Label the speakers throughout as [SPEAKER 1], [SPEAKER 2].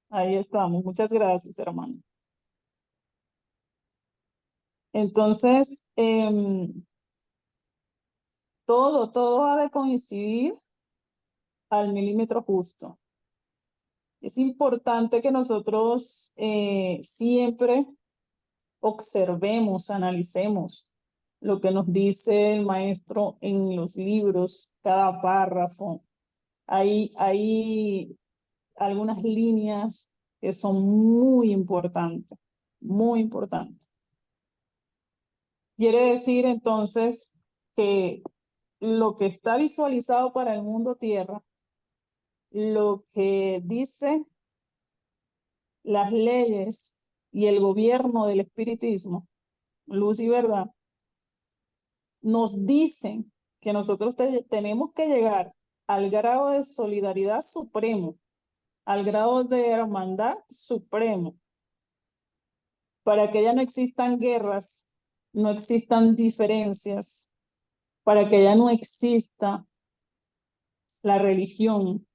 [SPEAKER 1] Ahí estamos. Muchas gracias, hermano. Entonces, todo ha de coincidir al milímetro justo. Es importante que nosotros siempre observemos, analicemos lo que nos dice el maestro en los libros, cada párrafo. Hay algunas líneas que son muy importantes, muy importantes. Quiere decir entonces que lo que está visualizado para el mundo tierra, lo que dice las leyes y el gobierno del espiritismo, luz y verdad, nos dicen que nosotros tenemos que llegar al grado de solidaridad supremo, al grado de hermandad supremo, para que ya no existan guerras, no existan diferencias, para que ya no exista la religión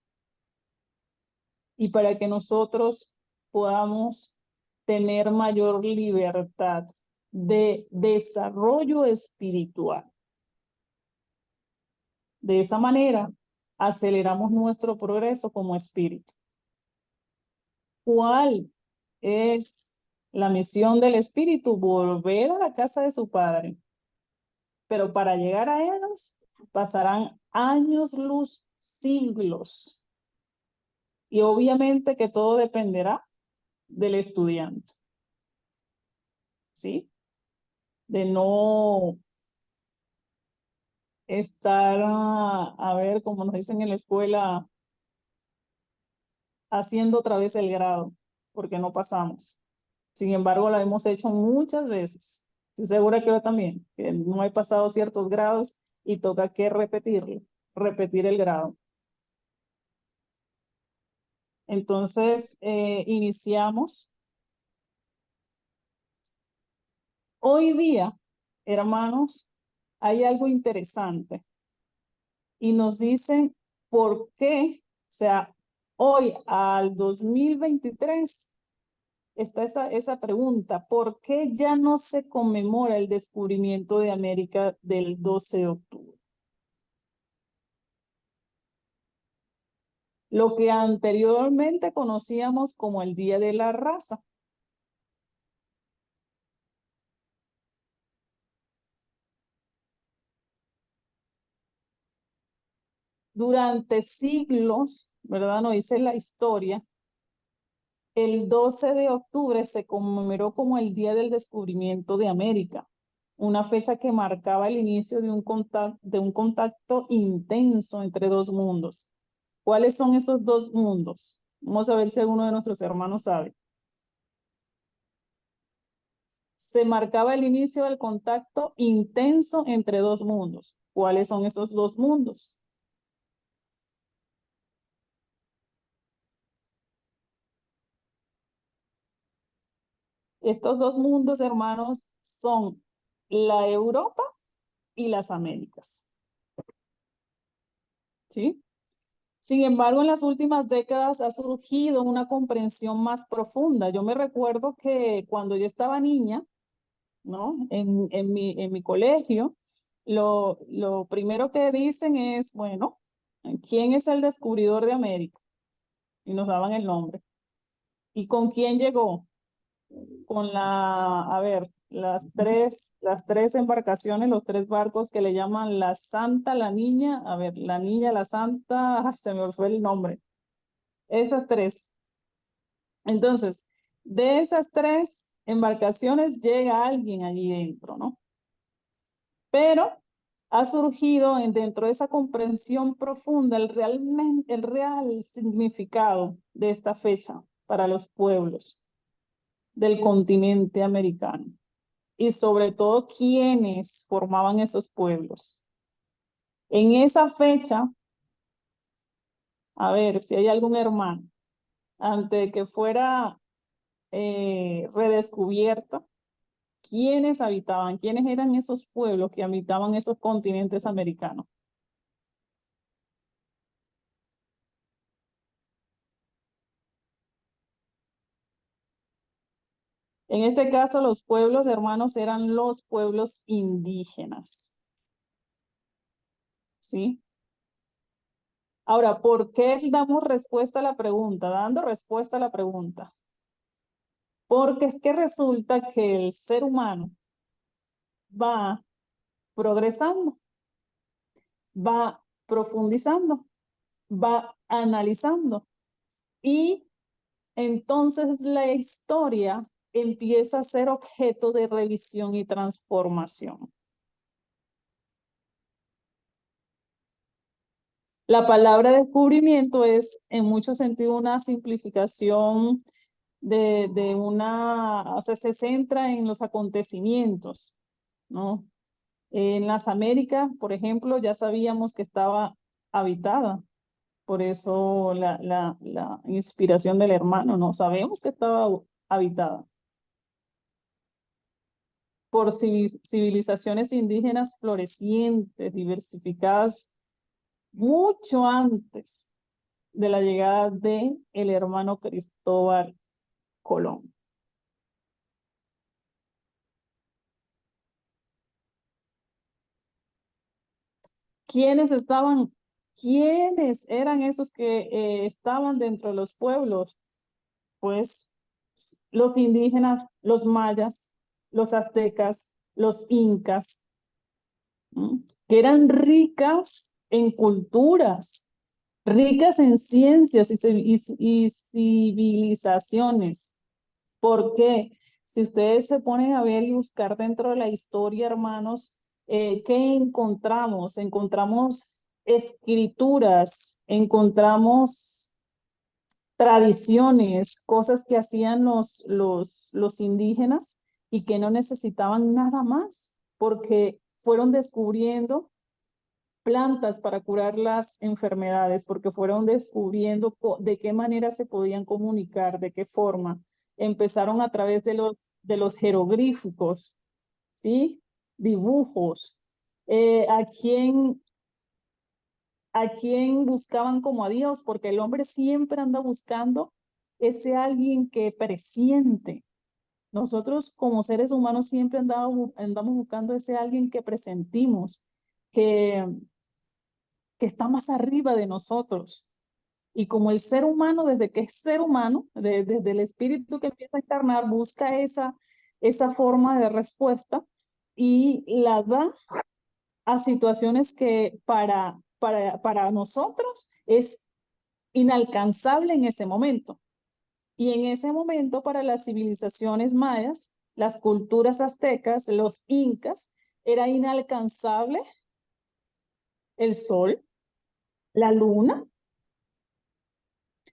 [SPEAKER 1] y para que nosotros podamos tener mayor libertad de desarrollo espiritual. De esa manera, aceleramos nuestro progreso como espíritu. ¿Cuál es la misión del espíritu? Volver a la casa de su padre. Pero para llegar a ellos, pasarán años luz, siglos. Y obviamente que todo dependerá del estudiante. ¿Sí? De no estar, a ver, como nos dicen en la escuela, haciendo otra vez el grado, porque no pasamos. Sin embargo, lo hemos hecho muchas veces. Estoy segura que yo también, que no he pasado ciertos grados y toca que repetirlo, repetir el grado. Entonces, iniciamos. Hoy día, hermanos, hay algo interesante y nos dicen por qué, o sea, hoy al 2023 está esa pregunta, ¿por qué ya no se conmemora el descubrimiento de América del 12 de octubre? Lo que anteriormente conocíamos como el Día de la Raza. Durante siglos, ¿verdad? Nos dice la historia, el 12 de octubre se conmemoró como el Día del Descubrimiento de América, una fecha que marcaba el inicio de un contacto intenso entre dos mundos. ¿Cuáles son esos dos mundos? Vamos a ver si alguno de nuestros hermanos sabe. Se marcaba el inicio del contacto intenso entre dos mundos. ¿Cuáles son esos dos mundos? Estos dos mundos, hermanos, son la Europa y las Américas. ¿Sí? Sin embargo, en las últimas décadas ha surgido una comprensión más profunda. Yo me recuerdo que cuando yo estaba niña, ¿no? En mi colegio, lo primero que dicen es, bueno, ¿quién es el descubridor de América? Y nos daban el nombre. ¿Y con quién llegó? Con a ver, las tres embarcaciones, los tres barcos que le llaman la Santa, la Niña, a ver, la Niña, la Santa, se me fue el nombre. Esas tres. Entonces, de esas tres embarcaciones llega alguien allí dentro, ¿no? Pero ha surgido dentro de esa comprensión profunda el real significado de esta fecha para los pueblos del continente americano y sobre todo quiénes formaban esos pueblos. En esa fecha, a ver si hay algún hermano, antes de que fuera redescubierta, quiénes habitaban, quiénes eran esos pueblos que habitaban esos continentes americanos. En este caso, los pueblos hermanos eran los pueblos indígenas, ¿sí? Ahora, ¿por qué damos respuesta a la pregunta? Dando respuesta a la pregunta. Porque es que resulta que el ser humano va progresando, va profundizando, va analizando y entonces la historia empieza a ser objeto de revisión y transformación. La palabra descubrimiento es en mucho sentido una simplificación de una, o sea, se centra en los acontecimientos, ¿no? En las Américas, por ejemplo, ya sabíamos que estaba habitada, por eso la inspiración del hermano, ¿no? Sabemos que estaba habitada por civilizaciones indígenas florecientes, diversificadas, mucho antes de la llegada de el hermano Cristóbal Colón. ¿Quiénes estaban? ¿Quiénes eran esos que estaban dentro de los pueblos? Pues los indígenas, los mayas, los aztecas, los incas, ¿m? Que eran ricas en culturas, ricas en ciencias y civilizaciones. ¿Por qué? Si ustedes se ponen a ver y buscar dentro de la historia, hermanos, ¿qué encontramos? Encontramos escrituras, encontramos tradiciones, cosas que hacían los indígenas y que no necesitaban nada más, porque fueron descubriendo plantas para curar las enfermedades, porque fueron descubriendo de qué manera se podían comunicar, de qué forma. Empezaron a través de los jeroglíficos, ¿sí? Dibujos. ¿A quién buscaban como a Dios? Porque el hombre siempre anda buscando ese alguien que presiente. Nosotros como seres humanos siempre andamos buscando ese alguien que presentimos, que, que está más arriba de nosotros. Y como el ser humano, desde que es ser humano, desde el espíritu que empieza a encarnar, busca esa forma de respuesta y la da a situaciones que para nosotros es inalcanzable en ese momento. Y en ese momento para las civilizaciones mayas, las culturas aztecas, los incas, era inalcanzable el sol, la luna.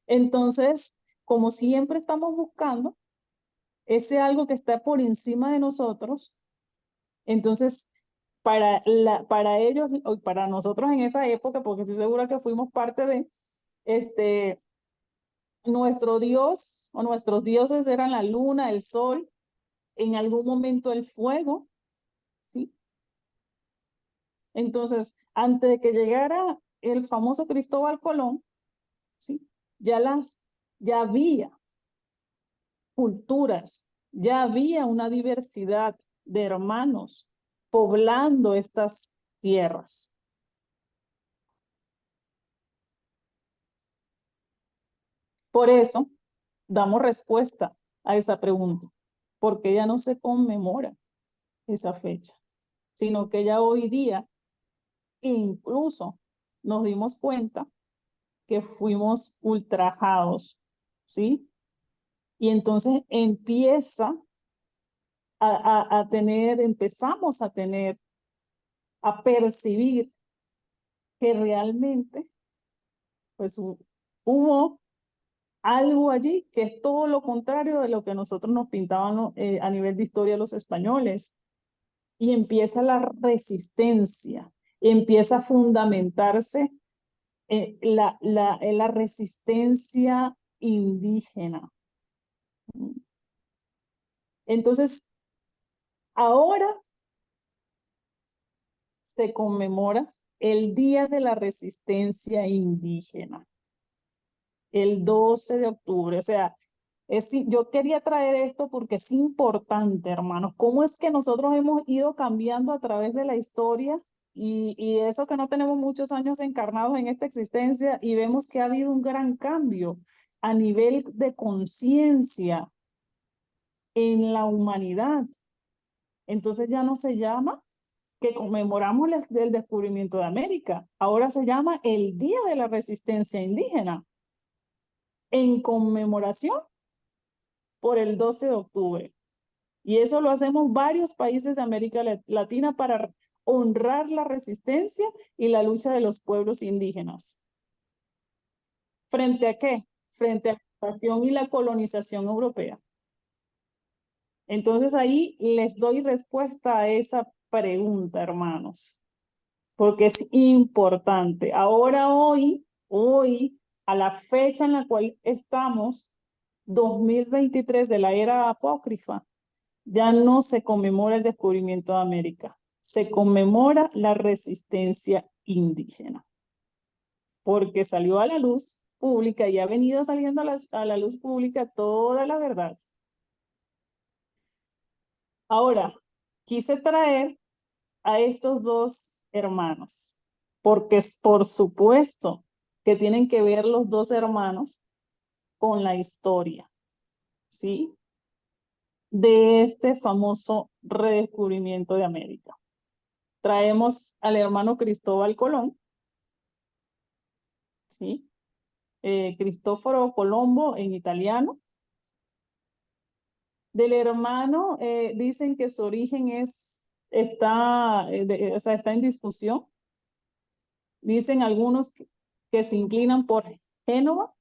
[SPEAKER 1] Entonces, como siempre estamos buscando ese algo que está por encima de nosotros, entonces para ellos o para nosotros en esa época, porque estoy segura que fuimos parte de, este, nuestro Dios o nuestros dioses eran la luna, el sol, en algún momento el fuego, ¿sí? Entonces, antes de que llegara el famoso Cristóbal Colón, ¿sí? Ya había culturas, ya había una diversidad de hermanos poblando estas tierras. Por eso damos respuesta a esa pregunta, porque ya no se conmemora esa fecha, sino que ya hoy día incluso nos dimos cuenta que fuimos ultrajados, ¿sí? Y entonces empezamos a tener, a percibir que realmente, pues hubo algo allí que es todo lo contrario de lo que nosotros nos pintaban a nivel de historia los españoles. Y empieza la resistencia, empieza a fundamentarse la resistencia indígena. Entonces, ahora se conmemora el Día de la Resistencia Indígena, el 12 de octubre. O sea, Yo quería traer esto porque es importante, hermanos. ¿Cómo es que nosotros hemos ido cambiando a través de la historia? Y eso que no tenemos muchos años encarnados en esta existencia y vemos que ha habido un gran cambio a nivel de conciencia en la humanidad. Entonces ya no se llama que conmemoramos el descubrimiento de América. Ahora se llama el Día de la Resistencia Indígena, en conmemoración por el 12 de octubre. Y eso lo hacemos varios países de América Latina para honrar la resistencia y la lucha de los pueblos indígenas. ¿Frente a qué? Frente a la ocupación y la colonización europea. Entonces ahí les doy respuesta a esa pregunta, hermanos, porque es importante. Ahora, hoy, a la fecha en la cual estamos, 2023 de la era apócrifa, ya no se conmemora el descubrimiento de América, se conmemora la resistencia indígena, porque salió a la luz pública y ha venido saliendo a la luz pública toda la verdad. Ahora, quise traer a estos dos hermanos, porque es por supuesto que tienen que ver los dos hermanos con la historia, ¿sí? De este famoso redescubrimiento de América. Traemos al hermano Cristóbal Colón, ¿sí? Cristóforo Colombo en italiano. Del hermano dicen que su origen está en discusión. Dicen algunos que se inclinan por Génova,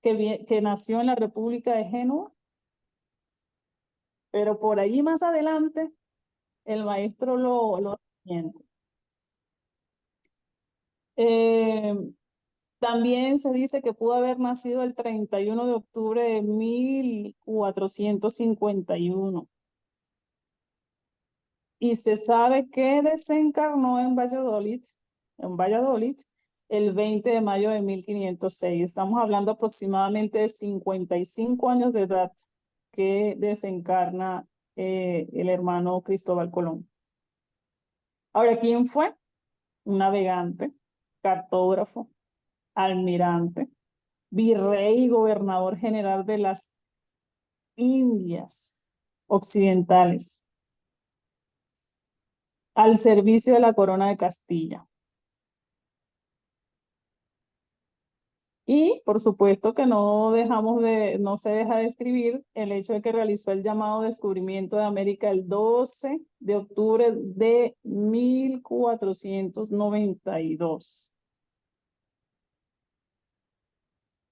[SPEAKER 1] que nació en la República de Génova, pero por allí más adelante el maestro lo siente. También se dice que pudo haber nacido el 31 de octubre de 1451. Y se sabe que desencarnó en Valladolid, el 20 de mayo de 1506. Estamos hablando aproximadamente de 55 años de edad que desencarna el hermano Cristóbal Colón. Ahora, ¿quién fue? Un navegante, cartógrafo, almirante, virrey y gobernador general de las Indias Occidentales, al servicio de la corona de Castilla. Y por supuesto que no se deja de escribir el hecho de que realizó el llamado descubrimiento de América el 12 de octubre de 1492.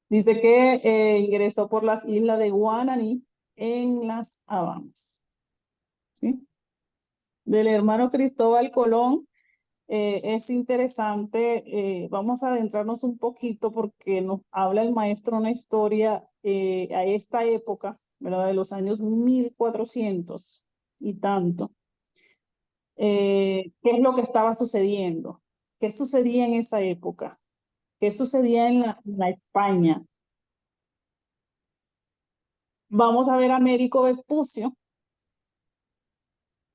[SPEAKER 1] Dice que ingresó por las islas de Guananí en las Bahamas. ¿Sí? Del hermano Cristóbal Colón. Es interesante, vamos a adentrarnos un poquito porque nos habla el maestro una historia a esta época, ¿verdad? De los años 1400 y tanto. ¿Qué es lo que estaba sucediendo? ¿Qué sucedía en esa época? ¿Qué sucedía en la España? Vamos a ver a Américo Vespucio,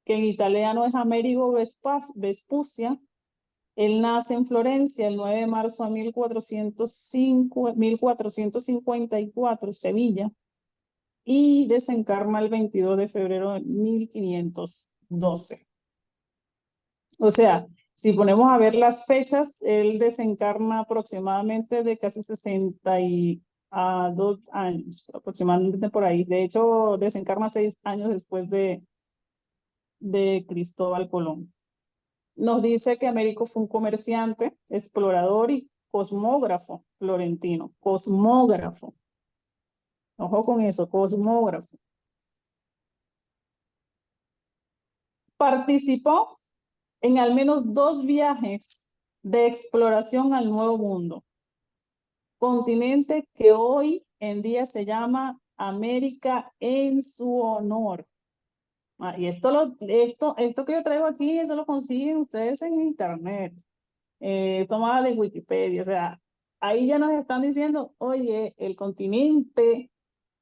[SPEAKER 1] que en italiano es Amerigo Vespucia. Él nace en Florencia el 9 de marzo de 1454, Sevilla, y desencarna el 22 de febrero de 1512. O sea, si ponemos a ver las fechas, él desencarna aproximadamente de casi 62 años, aproximadamente por ahí. De hecho, desencarna 6 años después de Cristóbal Colón. Nos dice que Américo fue un comerciante, explorador y cosmógrafo florentino. Cosmógrafo. Ojo con eso, cosmógrafo. Participó en al menos 2 viajes de exploración al Nuevo Mundo, continente que hoy en día se llama América en su honor. Y esto que yo traigo aquí, eso lo consiguen ustedes en internet. Tomada de Wikipedia, o sea, ahí ya nos están diciendo, oye, el continente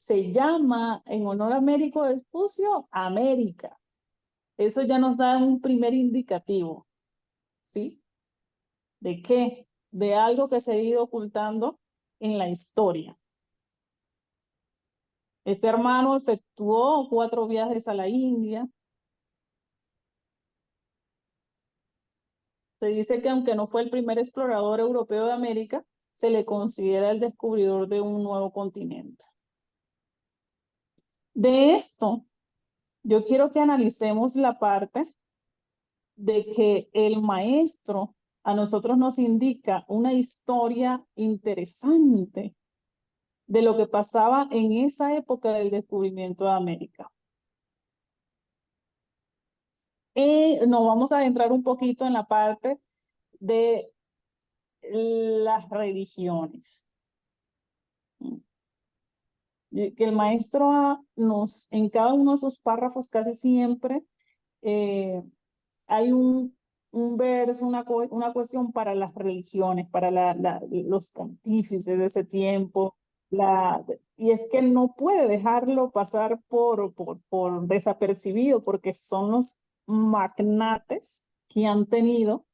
[SPEAKER 1] se llama en honor a Américo Vespucio América. Eso ya nos da un primer indicativo, ¿sí? ¿De qué? De algo que se ha ido ocultando en la historia. Este hermano efectuó 4 viajes a la India. Se dice que aunque no fue el primer explorador europeo de América, se le considera el descubridor de un nuevo continente. De esto, yo quiero que analicemos la parte de que el maestro a nosotros nos indica una historia interesante de lo que pasaba en esa época del descubrimiento de América. Nos vamos a adentrar un poquito en la parte de las religiones. Que el maestro nos, en cada uno de sus párrafos casi siempre eh, hay un verso, una cuestión para las religiones, para los pontífices de ese tiempo. Y es que no puede dejarlo pasar por desapercibido porque son los magnates que han tenido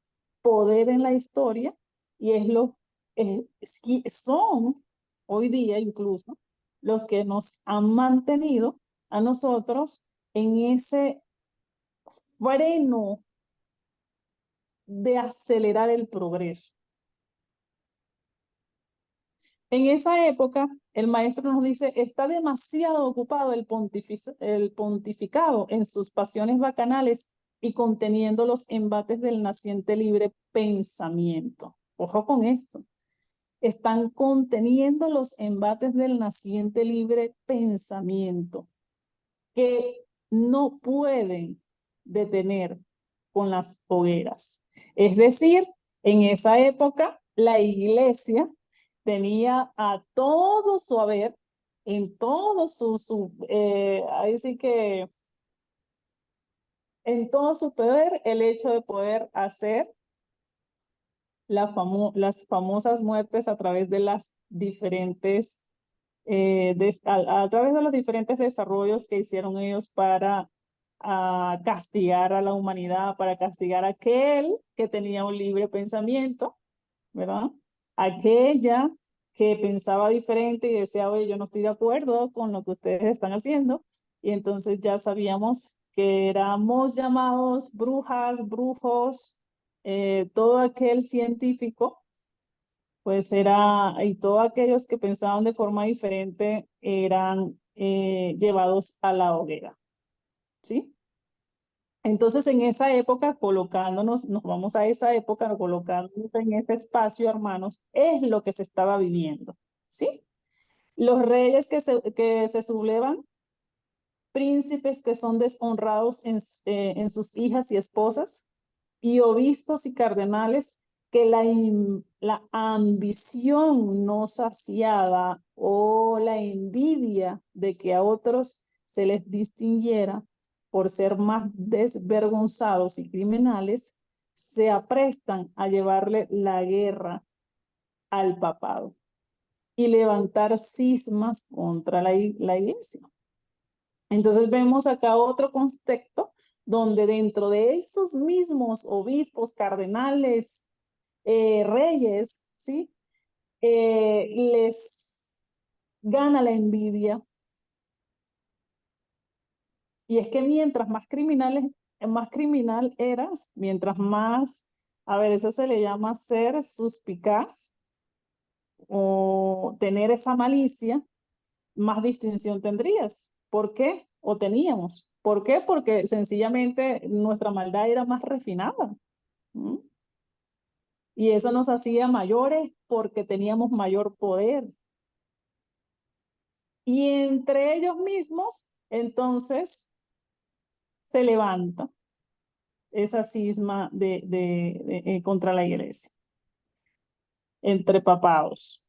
[SPEAKER 1] poder en la historia y son hoy día incluso los que nos han mantenido a nosotros en ese freno de acelerar el progreso. En esa época, el maestro nos dice, está demasiado ocupado el pontificado en sus pasiones bacanales y conteniendo los embates del naciente libre pensamiento. Ojo con esto. Están conteniendo los embates del naciente libre pensamiento que no pueden detener con las hogueras. Es decir, en esa época la iglesia tenía a todo su haber, en todo ahí sí que en todo su poder, el hecho de poder hacer las famosas muertes a través de las diferentes, a través de los diferentes desarrollos que hicieron ellos para castigar a la humanidad, para castigar a aquel que tenía un libre pensamiento, ¿verdad? Aquella que pensaba diferente y decía, oye, yo no estoy de acuerdo con lo que ustedes están haciendo. Y entonces ya sabíamos que éramos llamados brujas, brujos, todo aquel científico, pues y todos aquellos que pensaban de forma diferente eran llevados a la hoguera, ¿sí? Entonces, en esa época, nos vamos a esa época, colocándonos en ese espacio, hermanos, es lo que se estaba viviendo, ¿sí? Los reyes que se sublevan, príncipes que son deshonrados en sus hijas y esposas, y obispos y cardenales que la ambición no saciada o la envidia de que a otros se les distinguiera por ser más desvergonzados y criminales, se aprestan a llevarle la guerra al papado y levantar cismas contra la iglesia. Entonces vemos acá otro contexto donde dentro de esos mismos obispos, cardenales, reyes, ¿sí? Les gana la envidia. Y es que mientras más criminal eras, mientras más, a ver, eso se le llama ser suspicaz o tener esa malicia, más distinción tendrías. ¿Por qué? O teníamos. ¿Por qué? Porque sencillamente nuestra maldad era más refinada. ¿Mm? Y eso nos hacía mayores porque teníamos mayor poder. Y entre ellos mismos, entonces, se levanta esa cisma contra la iglesia, entre papados.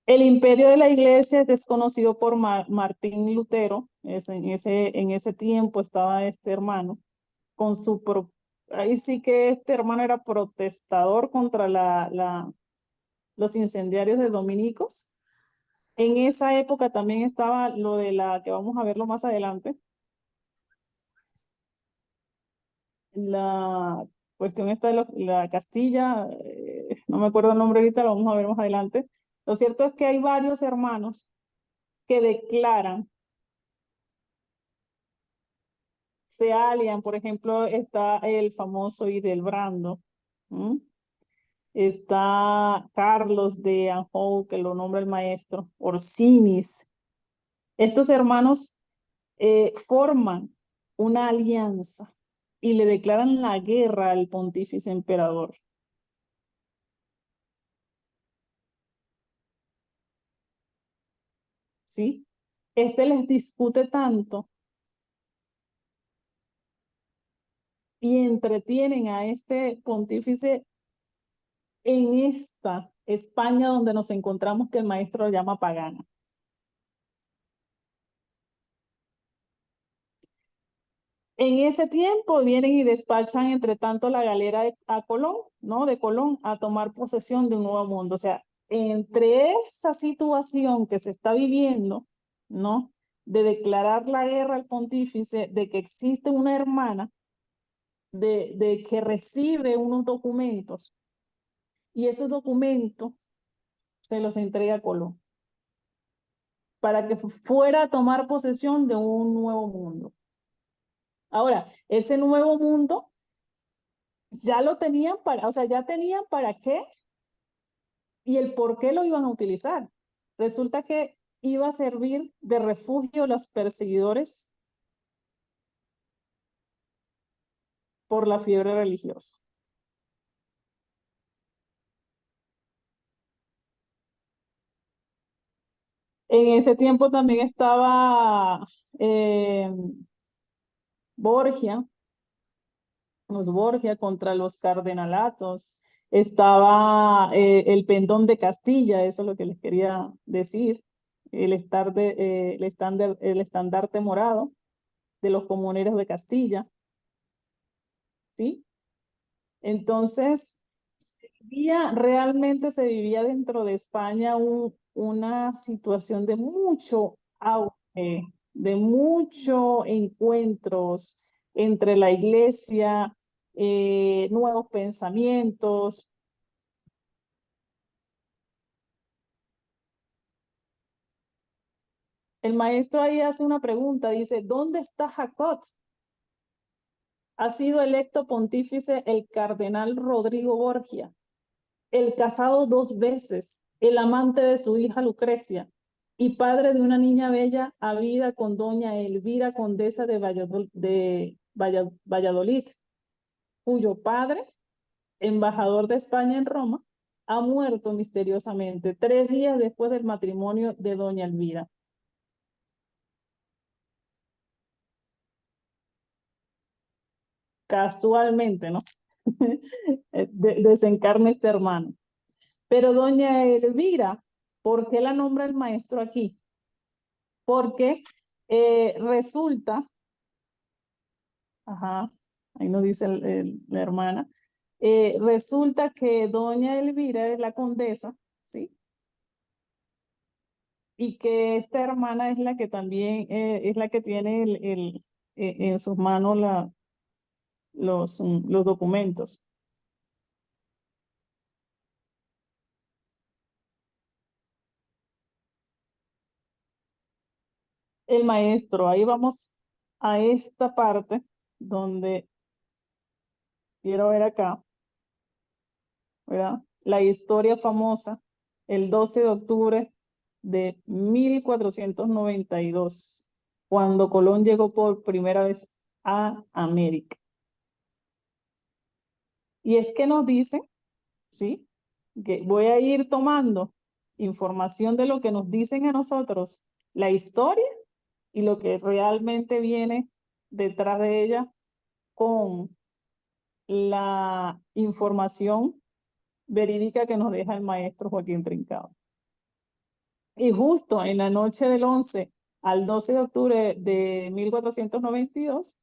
[SPEAKER 1] El imperio de la iglesia es desconocido por Martín Lutero. En ese tiempo estaba este hermano con ahí sí que este hermano era protestador contra los incendiarios de dominicos. En esa época también estaba lo de la, que vamos a verlo más adelante, la cuestión esta de la Castilla, no me acuerdo el nombre ahorita, lo vamos a ver más adelante. Lo cierto es que hay varios hermanos que declaran, se alían, por ejemplo, está el famoso Hildebrando, ¿m? Está Carlos de Anjou, que lo nombra el maestro, Orsinis. Estos hermanos forman una alianza y le declaran la guerra al pontífice emperador. ¿Sí? Este les discute tanto y entretienen a este pontífice en esta España donde nos encontramos, que el maestro lo llama pagana. En ese tiempo vienen y despachan entre tanto la galera a Colón, ¿no? De Colón a tomar posesión de un nuevo mundo. O sea, entre esa situación que se está viviendo, ¿no? De declarar la guerra al pontífice, de que existe una hermana, de que recibe unos documentos y esos documentos se los entrega a Colón para que fuera a tomar posesión de un nuevo mundo. Ahora, ese nuevo mundo ya lo tenían para, o sea, ya tenían para qué y el por qué lo iban a utilizar. Resulta que iba a servir de refugio a los perseguidores por la fiebre religiosa. En ese tiempo también estaba eh, Borgia, los Borgia contra los cardenalatos. Estaba el pendón de Castilla, eso es lo que les quería decir, el estandarte morado de los comuneros de Castilla, ¿sí? Entonces, realmente se vivía dentro de España una situación de mucho auge, de muchos encuentros entre la iglesia, nuevos pensamientos. El maestro ahí hace una pregunta, dice, ¿dónde está Jacot? Ha sido electo pontífice el cardenal Rodrigo Borgia, el casado 2 veces, el amante de su hija Lucrecia y padre de una niña bella habida con doña Elvira, condesa de Valladolid, cuyo padre, embajador de España en Roma, ha muerto misteriosamente 3 días después del matrimonio de doña Elvira. Casualmente, ¿no? Desencarna este hermano. Pero doña Elvira, ¿por qué la nombra el maestro aquí? Porque resulta, ajá, ahí nos dice la hermana, resulta que doña Elvira es la condesa, ¿sí? Y que esta hermana es la que también es la que tiene en sus manos los documentos. El maestro, ahí vamos a esta parte donde quiero ver acá, ¿verdad? La historia famosa, el 12 de octubre de 1492, cuando Colón llegó por primera vez a América. Y es que nos dice, ¿sí? Que voy a ir tomando información de lo que nos dicen a nosotros, la historia y lo que realmente viene detrás de ella con la información verídica que nos deja el maestro Joaquín Trincado. Y justo en la noche del 11 al 12 de octubre de 1492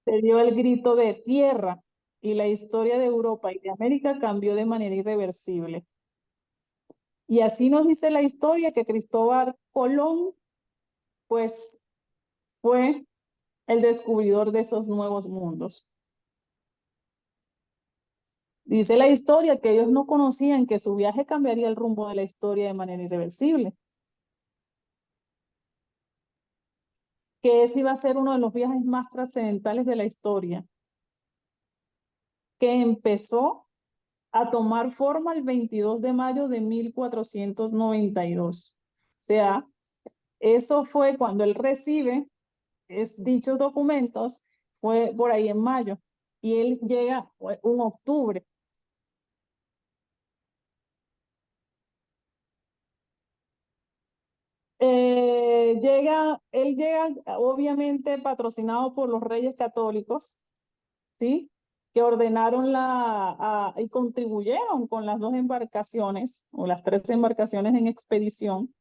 [SPEAKER 1] se dio el grito de tierra y la historia de Europa y de América cambió de manera irreversible. Y así nos dice la historia que Cristóbal Colón, pues, fue el descubridor de esos nuevos mundos. Dice la historia que ellos no conocían que su viaje cambiaría el rumbo de la historia de manera irreversible, que ese iba a ser uno de los viajes más trascendentales de la historia, que empezó a tomar forma el 22 de mayo de 1492. O sea, eso fue cuando él recibe dichos documentos, fue por ahí en mayo, y él llega un octubre. Él llega obviamente patrocinado por los reyes católicos, ¿sí? Que ordenaron y contribuyeron con las dos embarcaciones o las tres embarcaciones en expedición.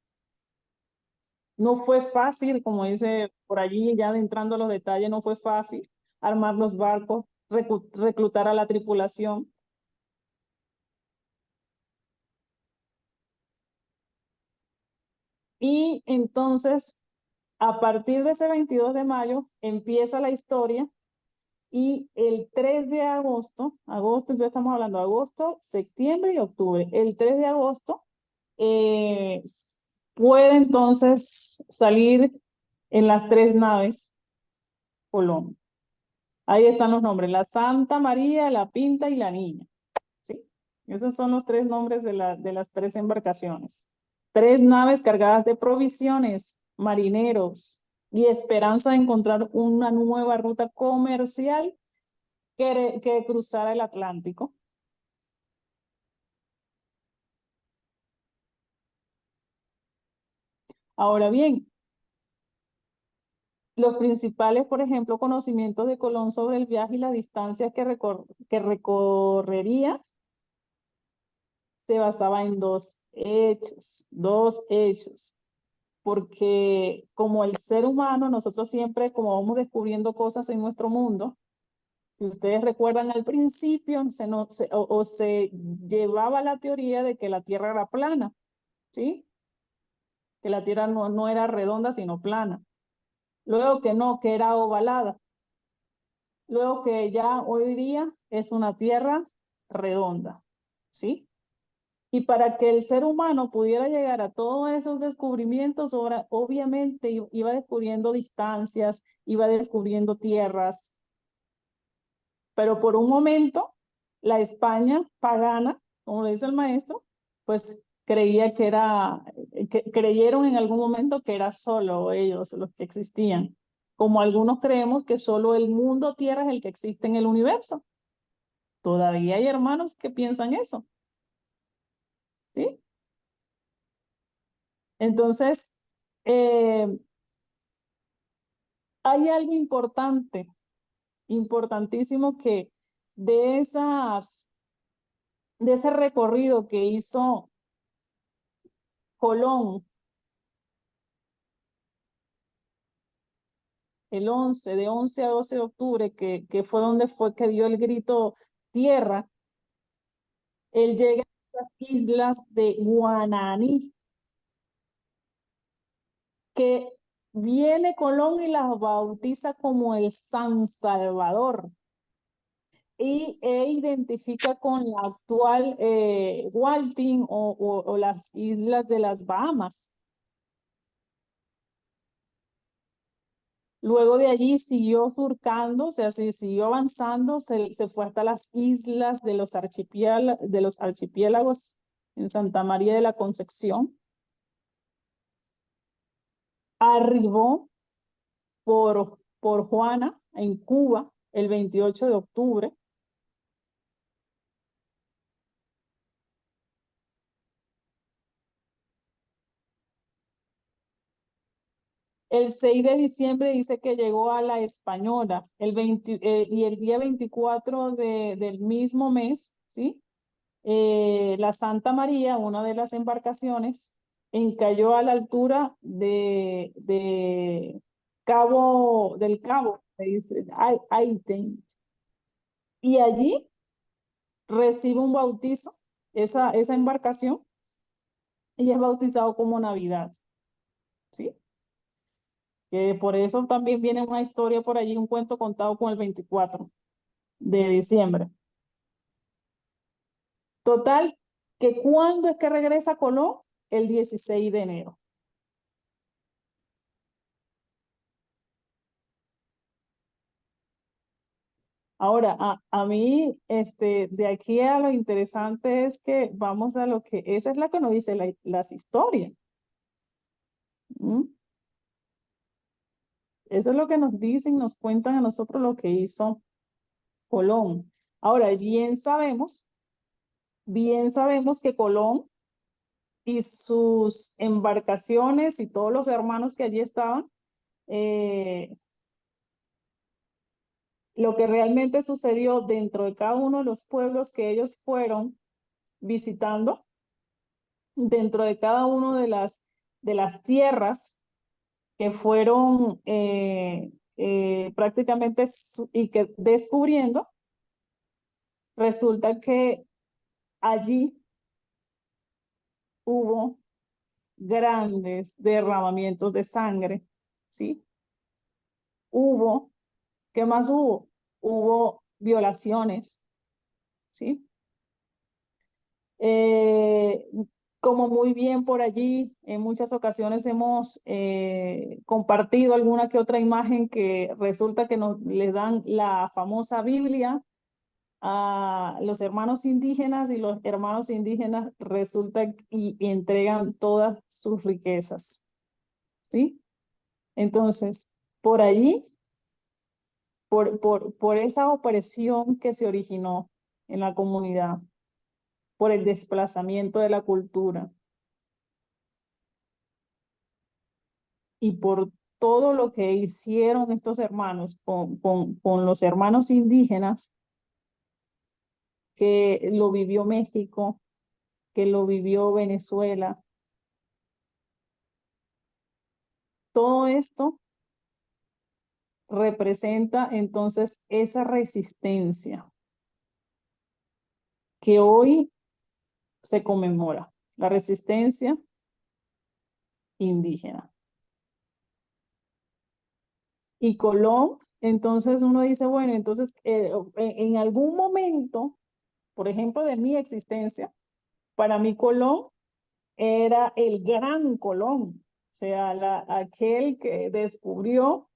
[SPEAKER 1] No fue fácil, como dice por allí, ya entrando a los detalles, no fue fácil armar los barcos, reclutar a la tripulación. Y entonces, a partir de ese 22 de mayo, empieza la historia y el 3 de agosto, entonces estamos hablando de agosto, septiembre y octubre. El 3 de agosto eh, puede entonces salir en las tres naves Colón. Ahí están los nombres, la Santa María, la Pinta y la Niña. ¿Sí? Esos son los tres nombres de las tres embarcaciones. Tres naves cargadas de provisiones, marineros y esperanza de encontrar una nueva ruta comercial que cruzara el Atlántico. Ahora bien, los principales, por ejemplo, conocimientos de Colón sobre el viaje y las distancias que recorrería se basaba en dos hechos, porque como el ser humano, nosotros siempre, como vamos descubriendo cosas en nuestro mundo, si ustedes recuerdan al principio, se llevaba la teoría de que la Tierra era plana, ¿sí? Que la Tierra no era redonda, sino plana. Luego que no, que era ovalada. Luego que ya hoy día es una Tierra redonda, ¿sí? Y para que el ser humano pudiera llegar a todos esos descubrimientos, obviamente iba descubriendo distancias, iba descubriendo tierras, pero por un momento la España pagana, como le dice el maestro, pues creía creyeron en algún momento que era solo ellos los que existían, como algunos creemos que solo el mundo Tierra es el que existe en el universo. Todavía hay hermanos que piensan eso, ¿sí? Entonces, eh, hay algo importante, importantísimo que de de ese recorrido que hizo Colón el 11, de 11 a 12 de octubre, que fue donde fue que dio el grito tierra, él llega a las islas de Guananí, que viene Colón y las bautiza como el San Salvador. Identifica con la actual Walton o las islas de las Bahamas. Luego de allí siguió surcando, o sea, se siguió avanzando, se fue hasta las islas de los archipiélagos en Santa María de la Concepción. Arribó por Juana, en Cuba, el 28 de octubre. El 6 de diciembre dice que llegó a la Española, y el día 24 del mismo mes, ¿sí? La Santa María, una de las embarcaciones, encalló a la altura del Cabo, se dice, Aiten, y allí recibe un bautizo, esa embarcación, y es bautizado como Navidad, ¿sí? Que por eso también viene una historia por allí, un cuento contado con el 24 de diciembre. Total, que ¿cuándo es que regresa Colón? El 16 de enero. Ahora, a mí, de aquí a lo interesante es que vamos a lo que, esa es la que nos dice las historias. ¿M? Eso es lo que nos dicen, nos cuentan a nosotros lo que hizo Colón. Ahora, bien sabemos que Colón y sus embarcaciones y todos los hermanos que allí estaban, eh, lo que realmente sucedió dentro de cada uno de los pueblos que ellos fueron visitando, dentro de cada uno de las tierras que fueron prácticamente y que descubriendo, resulta que allí hubo grandes derramamientos de sangre, ¿sí? Hubo, ¿qué más hubo? Hubo violaciones, ¿sí? Eh, Como muy bien por allí, en muchas ocasiones hemos compartido alguna que otra imagen que resulta que nos le dan la famosa Biblia a los hermanos indígenas y los hermanos indígenas resulta y entregan todas sus riquezas, ¿sí? Entonces, por allí, por esa opresión que se originó en la comunidad, por el desplazamiento de la cultura y por todo lo que hicieron estos hermanos con los hermanos indígenas, que lo vivió México, que lo vivió Venezuela, todo esto representa entonces esa resistencia que hoy se conmemora, la resistencia indígena. Y Colón, entonces uno dice, bueno, entonces en algún momento, por ejemplo, de mi existencia, para mí Colón era el gran Colón, o sea, aquel que descubrió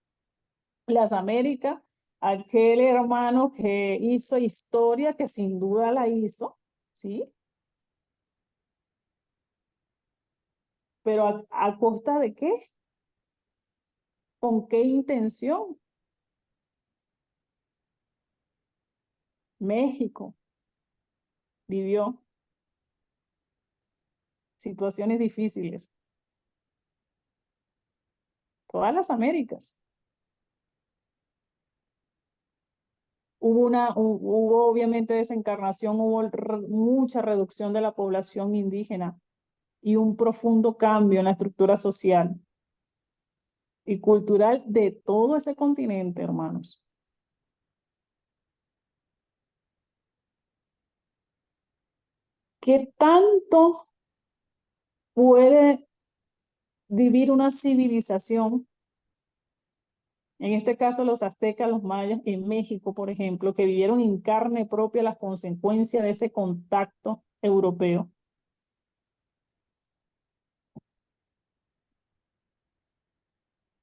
[SPEAKER 1] las Américas, aquel hermano que hizo historia, que sin duda la hizo, ¿sí? Pero a costa de qué, con qué intención. México vivió situaciones difíciles, todas las Américas. Hubo obviamente desencarnación, hubo mucha reducción de la población indígena y un profundo cambio en la estructura social y cultural de todo ese continente, hermanos. ¿Qué tanto puede vivir una civilización, en este caso los aztecas, los mayas, en México, por ejemplo, que vivieron en carne propia las consecuencias de ese contacto europeo?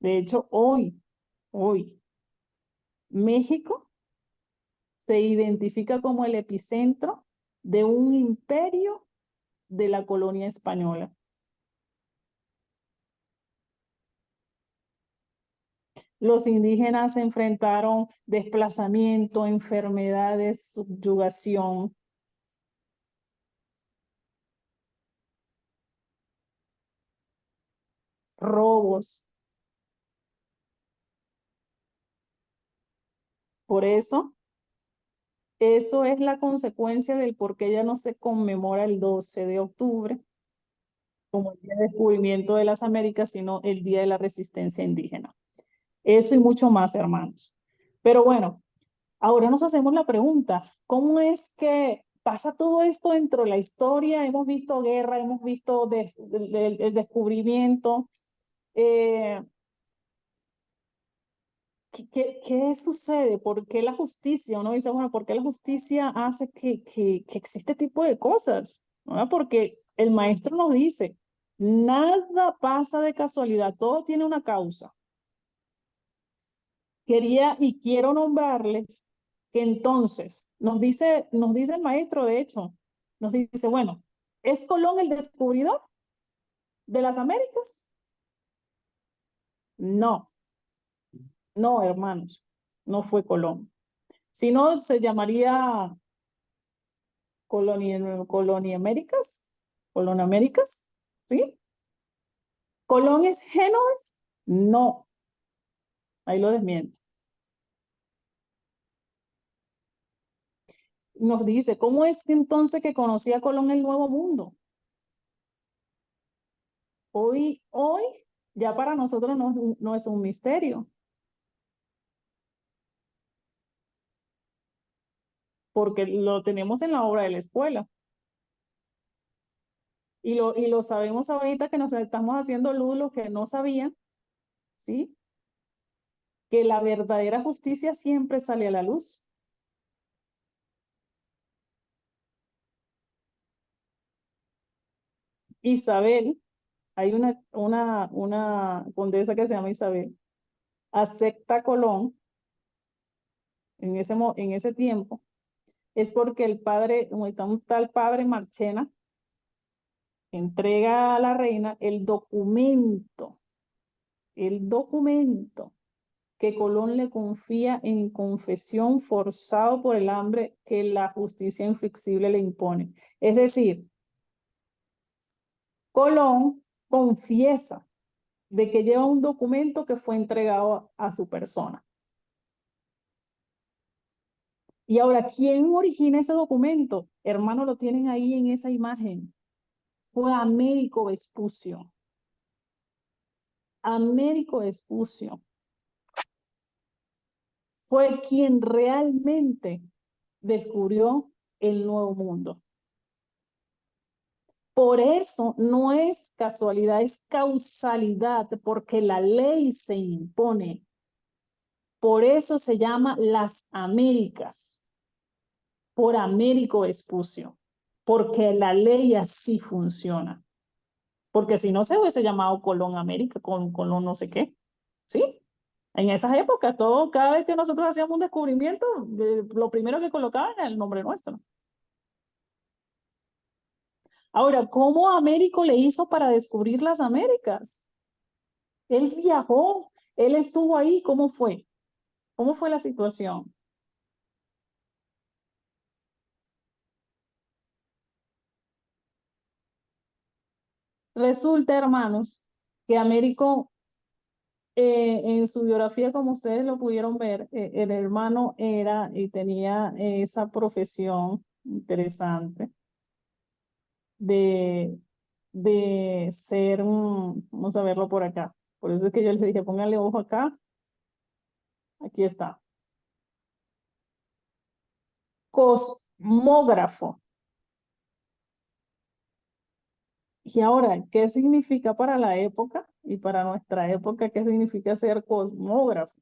[SPEAKER 1] De hecho, hoy, México se identifica como el epicentro de un imperio de la colonia española. Los indígenas enfrentaron desplazamiento, enfermedades, subyugación, robos. Por eso, eso es la consecuencia del por qué ya no se conmemora el 12 de octubre como el día de descubrimiento de las Américas, sino el día de la resistencia indígena. Eso y mucho más, hermanos. Pero bueno, ahora nos hacemos la pregunta, ¿cómo es que pasa todo esto dentro de la historia, hemos visto guerra, hemos visto el descubrimiento. Eh, ¿Qué sucede? ¿Por qué la justicia? Uno dice, bueno, ¿por qué la justicia hace que existe este tipo de cosas? ¿No? Porque el maestro nos dice, nada pasa de casualidad, todo tiene una causa. Quería y quiero nombrarles que entonces nos dice el maestro, de hecho, nos dice, bueno, ¿es Colón el descubridor de las Américas? No, no, hermanos, no fue Colón. Si no, se llamaría Colonia Américas, Colón Américas, ¿sí? ¿Colón es Génoves? No, ahí lo desmiento. Nos dice, ¿cómo es entonces que conocía Colón el Nuevo Mundo? Hoy ya para nosotros no es un misterio, porque lo tenemos en la obra de la escuela. Y lo sabemos ahorita que nos estamos haciendo luz los que no sabían, ¿sí? Que la verdadera justicia siempre sale a la luz. Isabel, hay una condesa que se llama Isabel, acepta a Colón en ese tiempo, es porque el padre, un tal padre Marchena, entrega a la reina el documento que Colón le confía en confesión forzado por el hambre que la justicia inflexible le impone. Es decir, Colón confiesa de que lleva un documento que fue entregado a su persona. Y ahora, ¿quién origina ese documento? Hermano, lo tienen ahí en esa imagen. Fue Américo Vespucio. Américo Vespucio fue quien realmente descubrió el Nuevo Mundo. Por eso no es casualidad, es causalidad, porque la ley se impone. Por eso se llama las Américas, por Américo Vespucio, porque la ley así funciona. Porque si no se hubiese llamado Colón América, Colón no sé qué, ¿sí? En esas épocas, cada vez que nosotros hacíamos un descubrimiento, lo primero que colocaban era el nombre nuestro. Ahora, ¿cómo Américo le hizo para descubrir las Américas? Él viajó, él estuvo ahí, ¿cómo fue? ¿Cómo fue la situación? Resulta, hermanos, que Américo, en su biografía, como ustedes lo pudieron ver, el hermano era y tenía esa profesión interesante de, de ser, vamos a verlo por acá. Por eso es que yo les dije, pónganle ojo acá, aquí está, cosmógrafo. Y ahora, ¿qué significa para la época y para nuestra época? ¿Qué significa ser cosmógrafo?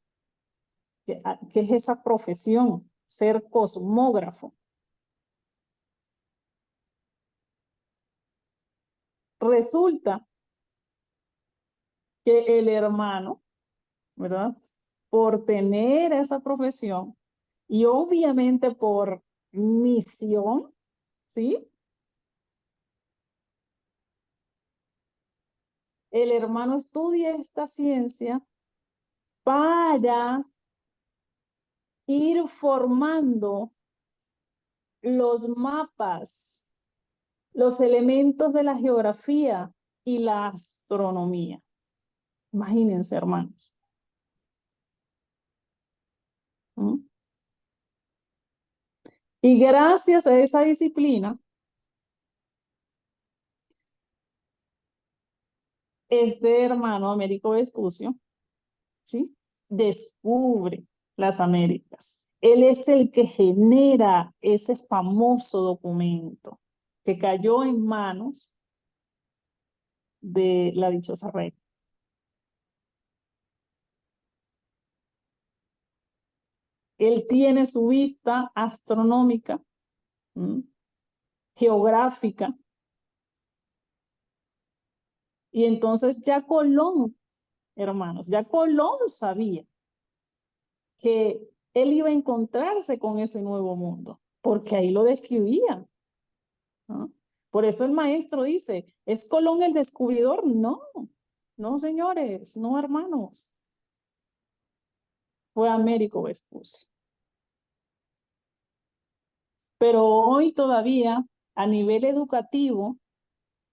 [SPEAKER 1] ¿Qué es esa profesión? Ser cosmógrafo. Resulta que el hermano, ¿verdad? Por tener esa profesión y obviamente por misión, ¿sí? El hermano estudia esta ciencia para ir formando los mapas, los elementos de la geografía y la astronomía. Imagínense, hermanos. ¿Mm? Y gracias a esa disciplina, este hermano Américo Vespucio, ¿sí? Descubre las Américas. Él es el que genera ese famoso documento que cayó en manos de la dichosa reina. Él tiene su vista astronómica, ¿m? Geográfica, y entonces ya Colón, hermanos, ya Colón sabía que él iba a encontrarse con ese nuevo mundo, porque ahí lo describían, ¿no? Por eso el maestro dice, ¿es Colón el descubridor? No, no, señores, no, hermanos. Fue Américo Vespucio. Pero hoy todavía, a nivel educativo,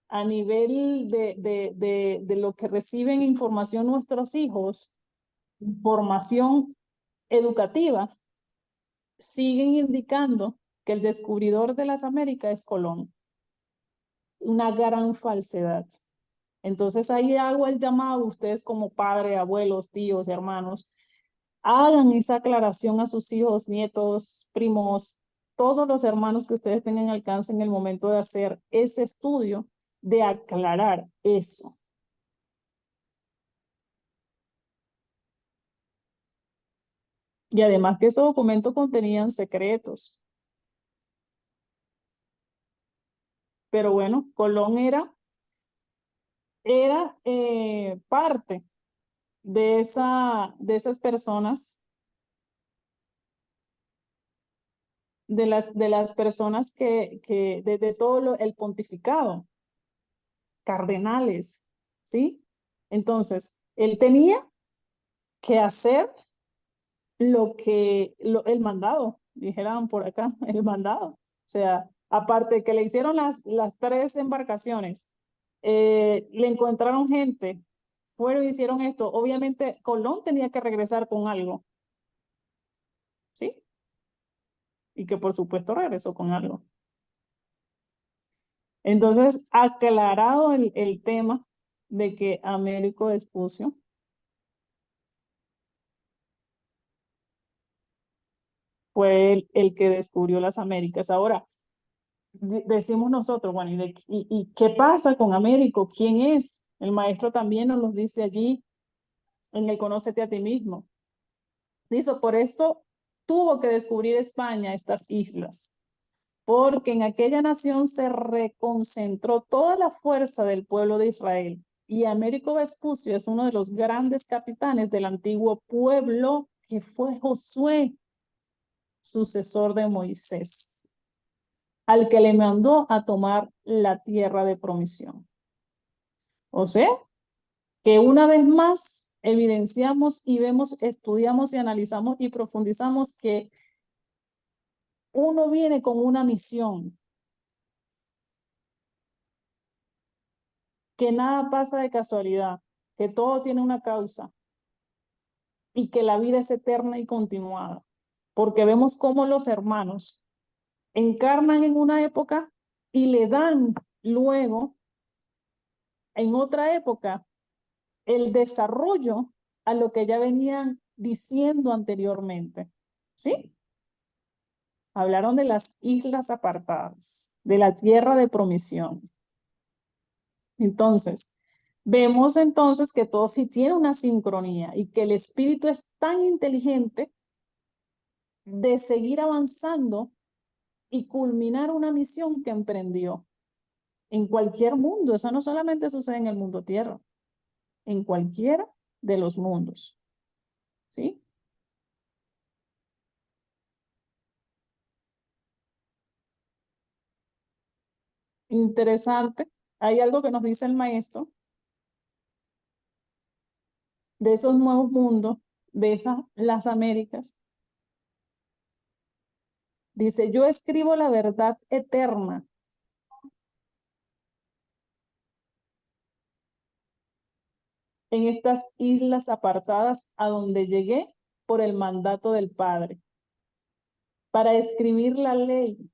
[SPEAKER 1] a nivel de lo que reciben información nuestros hijos, información educativa, siguen indicando que el descubridor de las Américas es Colón. Una gran falsedad. Entonces ahí hago el llamado a ustedes como padres, abuelos, tíos, hermanos, hagan esa aclaración a sus hijos, nietos, primos, todos los hermanos que ustedes tengan alcance en el momento de hacer ese estudio, de aclarar eso. Y además que esos documentos contenían secretos. Pero bueno, Colón era parte de esas personas, de las personas que desde todo el pontificado, cardenales, ¿sí? Entonces, él tenía que hacer el mandado, dijeran por acá, el mandado. O sea, aparte de que le hicieron las tres embarcaciones, le encontraron gente, fueron y hicieron esto. Obviamente, Colón tenía que regresar con algo, ¿sí? Y que por supuesto regresó con algo. Entonces, aclarado el tema de que Américo Vespucio fue el que descubrió las Américas. Ahora, decimos nosotros, bueno, ¿y qué pasa con Américo? ¿Quién es? El maestro también nos lo dice allí en el Conócete a ti mismo. Dice, por esto tuvo que descubrir España estas islas, porque en aquella nación se reconcentró toda la fuerza del pueblo de Israel. Y Américo Vespucio es uno de los grandes capitanes del antiguo pueblo que fue Josué, sucesor de Moisés, al que le mandó a tomar la tierra de promisión. O sea, que una vez más evidenciamos y vemos, estudiamos y analizamos y profundizamos que uno viene con una misión, que nada pasa de casualidad, que todo tiene una causa y que la vida es eterna y continuada. Porque vemos cómo los hermanos encarnan en una época y le dan luego, en otra época, el desarrollo a lo que ya venían diciendo anteriormente. ¿Sí? Hablaron de las islas apartadas, de la tierra de promisión. Entonces, vemos entonces que todo sí tiene una sincronía y que el espíritu es tan inteligente de seguir avanzando y culminar una misión que emprendió en cualquier mundo. Eso no solamente sucede en el mundo tierra, en cualquiera de los mundos. ¿Sí? Interesante. Hay algo que nos dice el maestro de esos nuevos mundos, de esas, las Américas. Dice, yo escribo la verdad eterna en estas islas apartadas a donde llegué por el mandato del Padre, para escribir la ley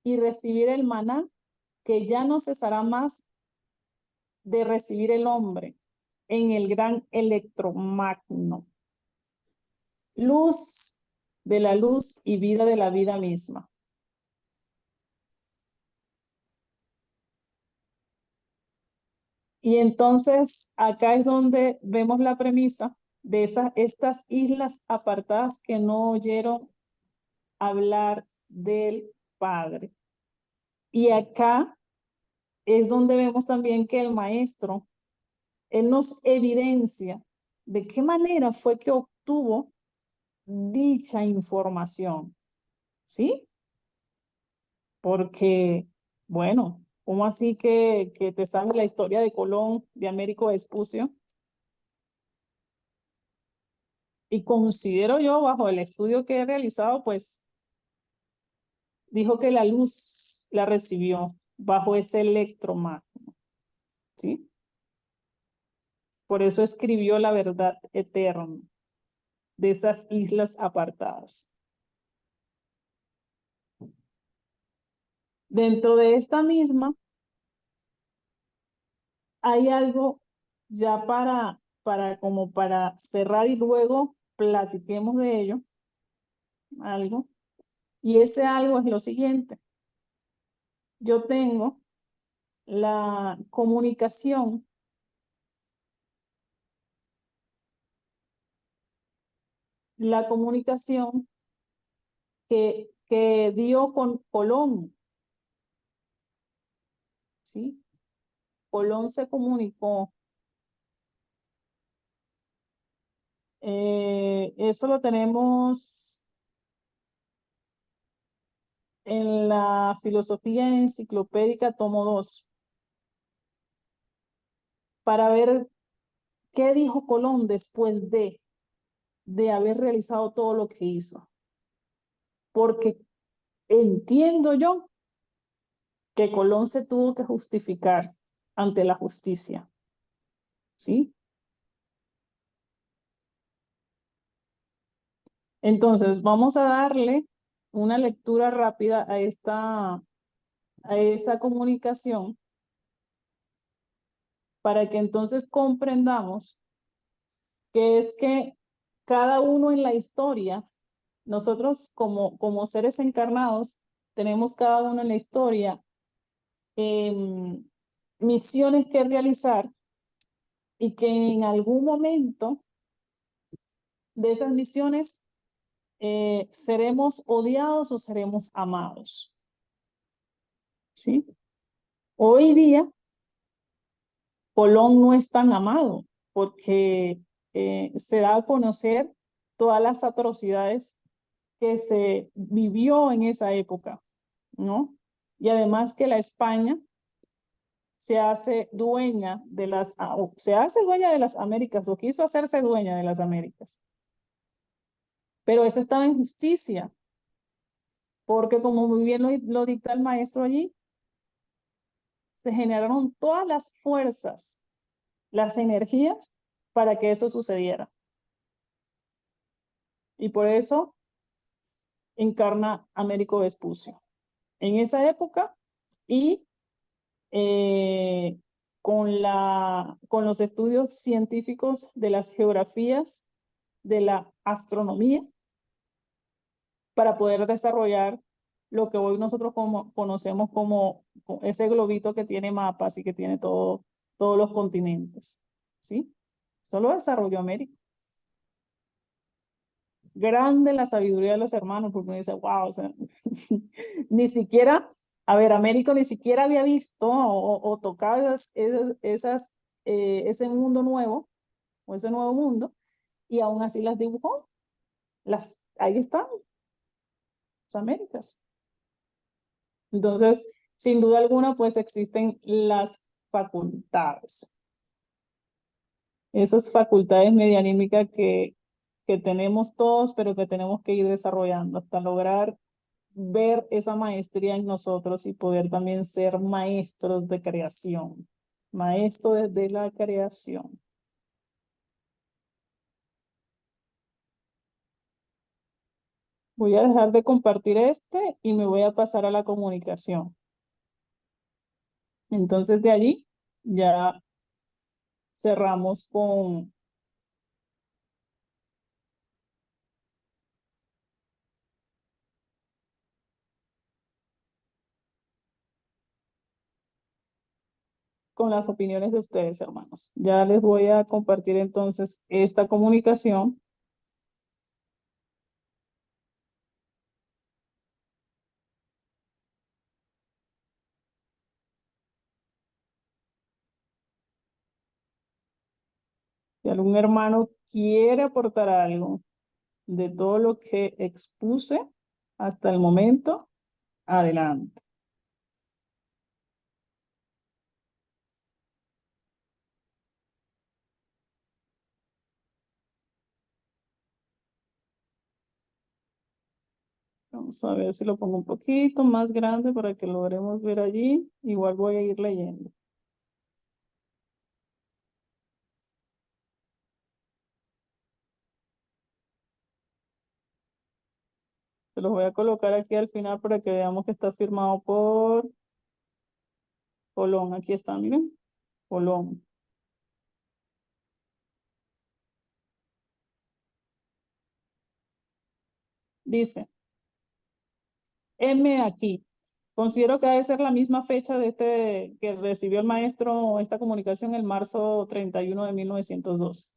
[SPEAKER 1] y recibir el maná que ya no cesará más de recibir el hombre, en el gran electromagno. Luz de la luz y vida de la vida misma. Y entonces acá es donde vemos la premisa de estas islas apartadas que no oyeron hablar del Padre. Y acá es donde vemos también que el maestro, él nos evidencia de qué manera fue que obtuvo dicha información, ¿sí? Porque, bueno, ¿cómo así que te sabe la historia de Colón, de Américo Vespucio? Y considero yo, bajo el estudio que he realizado, pues dijo que la luz la recibió bajo ese electromagno, ¿sí? Por eso escribió la verdad eterna de esas islas apartadas. Dentro de esta misma hay algo ya como para cerrar y luego platiquemos de ello, algo. Y ese algo es lo siguiente. Yo tengo la comunicación que dio con Colón, ¿sí? Colón se comunicó. Eso lo tenemos en la filosofía enciclopédica, tomo 2, para ver qué dijo Colón después de haber realizado todo lo que hizo. Porque entiendo yo que Colón se tuvo que justificar ante la justicia, ¿sí? Entonces, vamos a darle una lectura rápida a esa comunicación para que entonces comprendamos que es que cada uno en la historia, nosotros como seres encarnados, tenemos cada uno en la historia misiones que realizar y que en algún momento de esas misiones seremos odiados o seremos amados, ¿sí? Hoy día, Colón no es tan amado porque se da a conocer todas las atrocidades que se vivió en esa época, ¿no? Y además que la España se hace dueña se hace dueña de las Américas o quiso hacerse dueña de las Américas. Pero eso estaba en justicia, porque como muy bien lo dicta el maestro allí, se generaron todas las fuerzas, las energías para que eso sucediera. Y por eso encarna Américo Vespucio. En esa época y eh, con los estudios científicos de las geografías, de la astronomía, para poder desarrollar lo que hoy nosotros conocemos como ese globito que tiene mapas y que tiene todos los continentes, ¿sí? Solo desarrolló América. Grande la sabiduría de los hermanos, porque uno dice, wow, o sea, ni siquiera, a ver, Américo ni siquiera había visto o tocado ese mundo nuevo, o ese nuevo mundo, y aún así las dibujó. Ahí están, las Américas. Entonces, sin duda alguna, pues existen las facultades. Esas facultades medianímicas que tenemos todos, pero que tenemos que ir desarrollando hasta lograr ver esa maestría en nosotros y poder también ser maestros de creación, maestros de la creación. Voy a dejar de compartir y me voy a pasar a la comunicación. Entonces de allí ya cerramos con las opiniones de ustedes, hermanos. Ya les voy a compartir entonces esta comunicación. Si algún hermano quiere aportar algo de todo lo que expuse hasta el momento, adelante. Vamos a ver si lo pongo un poquito más grande para que logremos ver allí. Igual voy a ir leyendo. Se los voy a colocar aquí al final para que veamos que está firmado por Colón. Aquí está, miren. Colón. Dice, M aquí. Considero que debe ser la misma fecha de este que recibió el maestro esta comunicación el marzo 31 de 1902.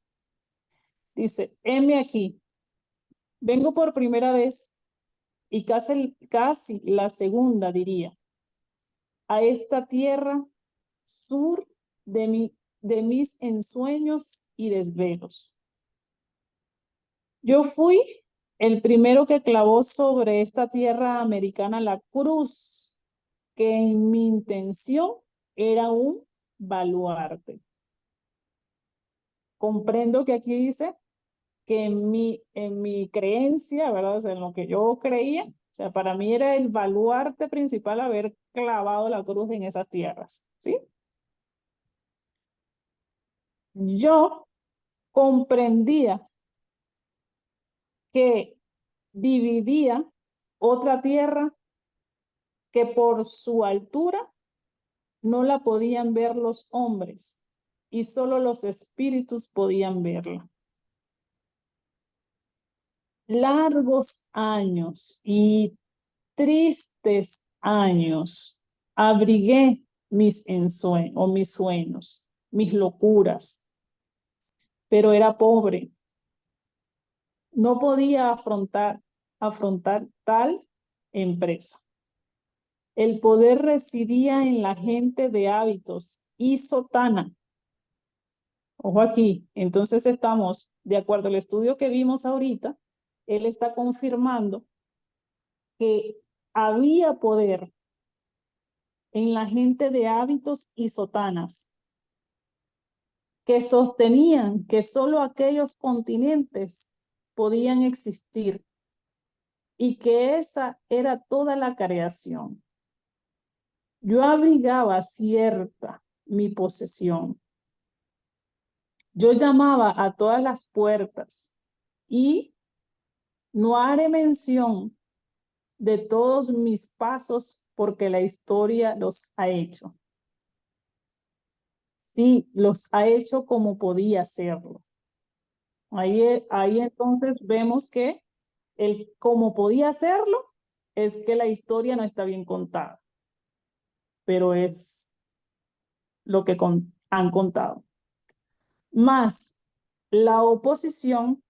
[SPEAKER 1] Dice, M aquí. Vengo por primera vez y casi la segunda, diría, a esta tierra sur de mis ensueños y desvelos. Yo fui el primero que clavó sobre esta tierra americana la cruz, que en mi intención era un baluarte. Comprendo que aquí dice que en mi creencia, ¿verdad? O sea, en lo que yo creía, o sea, para mí era el baluarte principal haber clavado la cruz en esas tierras, ¿sí? Yo comprendía que dividía otra tierra que por su altura no la podían ver los hombres y solo los espíritus podían verla. Largos años y tristes años abrigué mis ensueños o mis sueños, mis locuras, pero era pobre. No podía afrontar tal empresa. El poder residía en la gente de hábitos y sotana. Ojo aquí, entonces estamos, de acuerdo al estudio que vimos ahorita, él está confirmando que había poder en la gente de hábitos y sotanas que sostenían que solo aquellos continentes podían existir y que esa era toda la creación. Yo abrigaba cierta mi posesión. Yo llamaba a todas las puertas y no haré mención de todos mis pasos porque la historia los ha hecho. Sí, los ha hecho como podía hacerlo. Ahí entonces vemos que el como podía hacerlo es que la historia no está bien contada, pero es lo que han contado. Más la oposición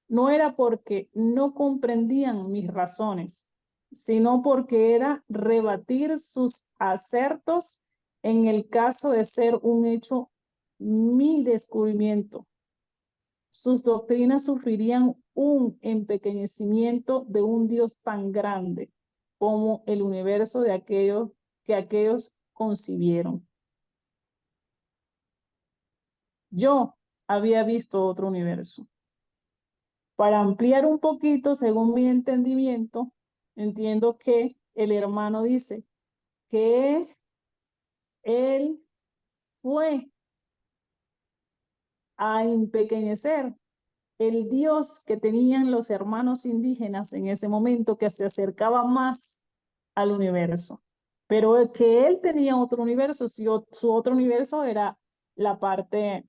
[SPEAKER 1] no era porque no comprendían mis razones, sino porque era rebatir sus acertos en el caso de ser un hecho mi descubrimiento. Sus doctrinas sufrirían un empequeñecimiento de un Dios tan grande como el universo de aquellos concibieron. Yo había visto otro universo. Para ampliar un poquito, según mi entendimiento, entiendo que el hermano dice que él fue a empequeñecer el Dios que tenían los hermanos indígenas en ese momento, que se acercaba más al universo. Pero que él tenía otro universo, su otro universo era la parte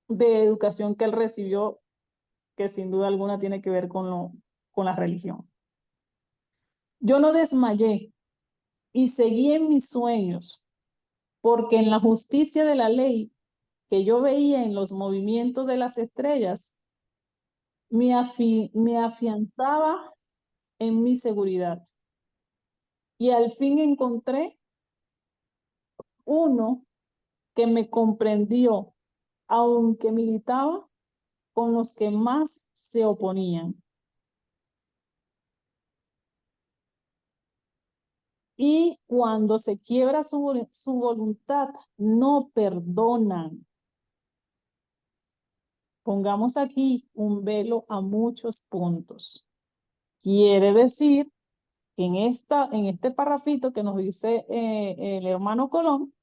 [SPEAKER 1] de educación que él recibió, que sin duda alguna tiene que ver con la religión. Yo no desmayé y seguí en mis sueños, porque en la justicia de la ley que yo veía en los movimientos de las estrellas, me afianzaba en mi seguridad. Y al fin encontré uno que me comprendió, aunque militaba con los que más se oponían. Y cuando se quiebra su voluntad, no perdonan. Pongamos aquí un velo a muchos puntos. Quiere decir que en este parrafito que nos dice el hermano Colón,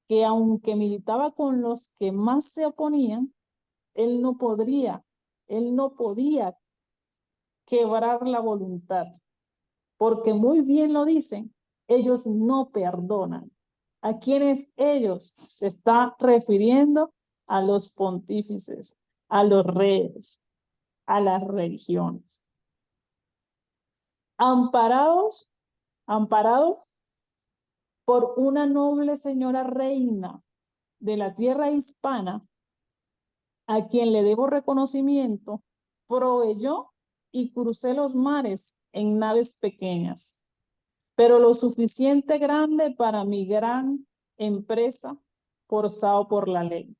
[SPEAKER 1] que aunque militaba con los que más se oponían, él no podía quebrar la voluntad, porque muy bien lo dicen, ellos no perdonan. ¿A quiénes ellos? Se está refiriendo a los pontífices, a los reyes, a las religiones. Amparados por una noble señora reina de la tierra hispana, a quien le debo reconocimiento, proveyó y crucé los mares en naves pequeñas, pero lo suficiente grande para mi gran empresa, forzado por la ley.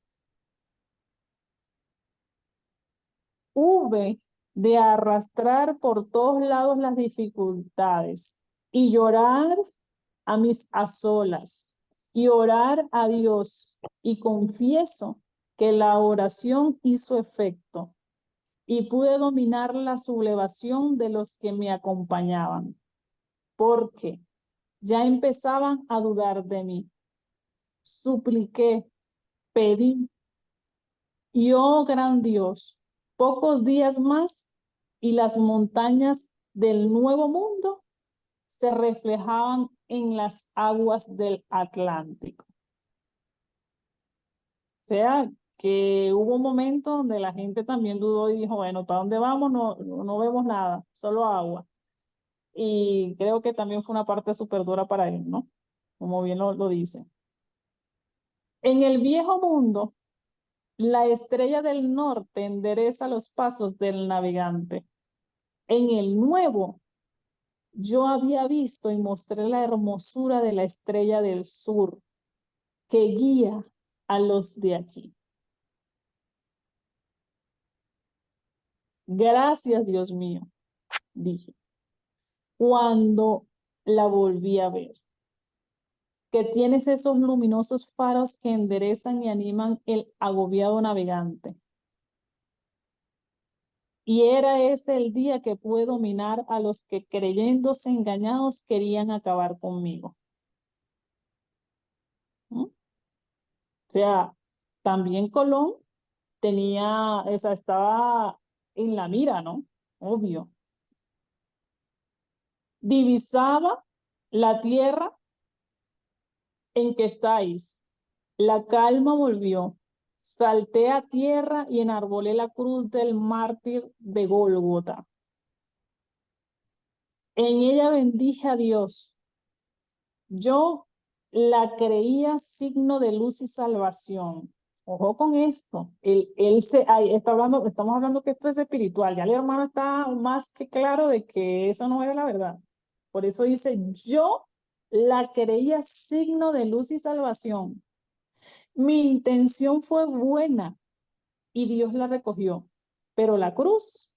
[SPEAKER 1] Hube de arrastrar por todos lados las dificultades y llorar a solas y orar a Dios, y confieso que la oración hizo efecto y pude dominar la sublevación de los que me acompañaban, porque ya empezaban a dudar de mí. Supliqué, pedí, y oh gran Dios, pocos días más y las montañas del Nuevo Mundo se reflejaban en las aguas del Atlántico. O sea, que hubo un momento donde la gente también dudó y dijo, bueno, ¿para dónde vamos? No vemos nada, solo agua. Y creo que también fue una parte súper dura para él, ¿no? Como bien lo dice. En el viejo mundo, la estrella del norte endereza los pasos del navegante. En el nuevo, yo había visto y mostré la hermosura de la estrella del sur que guía a los de aquí. Gracias, Dios mío, dije, cuando la volví a ver, que tienes esos luminosos faros que enderezan y animan el agobiado navegante. Y era ese el día que pude dominar a los que, creyéndose engañados, querían acabar conmigo. ¿Mm? O sea, también Colón estaba en la mira, ¿no? Obvio. Divisaba la tierra en que estáis. La calma volvió. Salté a tierra y enarbolé la cruz del mártir de Gólgota. En ella bendije a Dios. Yo la creía signo de luz y salvación. Ojo con esto. Estamos hablando que esto es espiritual. Ya el hermano está más que claro de que eso no era la verdad. Por eso dice, yo la creía signo de luz y salvación. Mi intención fue buena y Dios la recogió, pero la cruz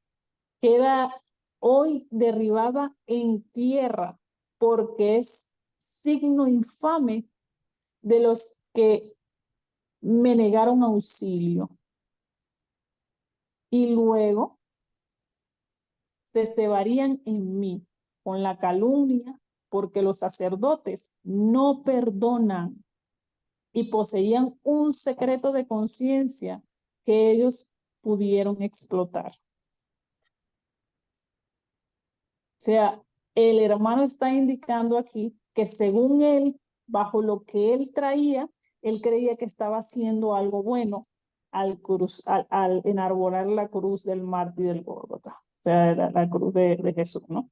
[SPEAKER 1] queda hoy derribada en tierra porque es signo infame de los que me negaron auxilio. Y luego se cebarían en mí con la calumnia porque los sacerdotes no perdonan y poseían un secreto de conciencia que ellos pudieron explotar. O sea, el hermano está indicando aquí que según él, bajo lo que él traía, él creía que estaba haciendo algo bueno al enarbolar la cruz del mártir del Gólgota, o sea, la cruz de Jesús, ¿no?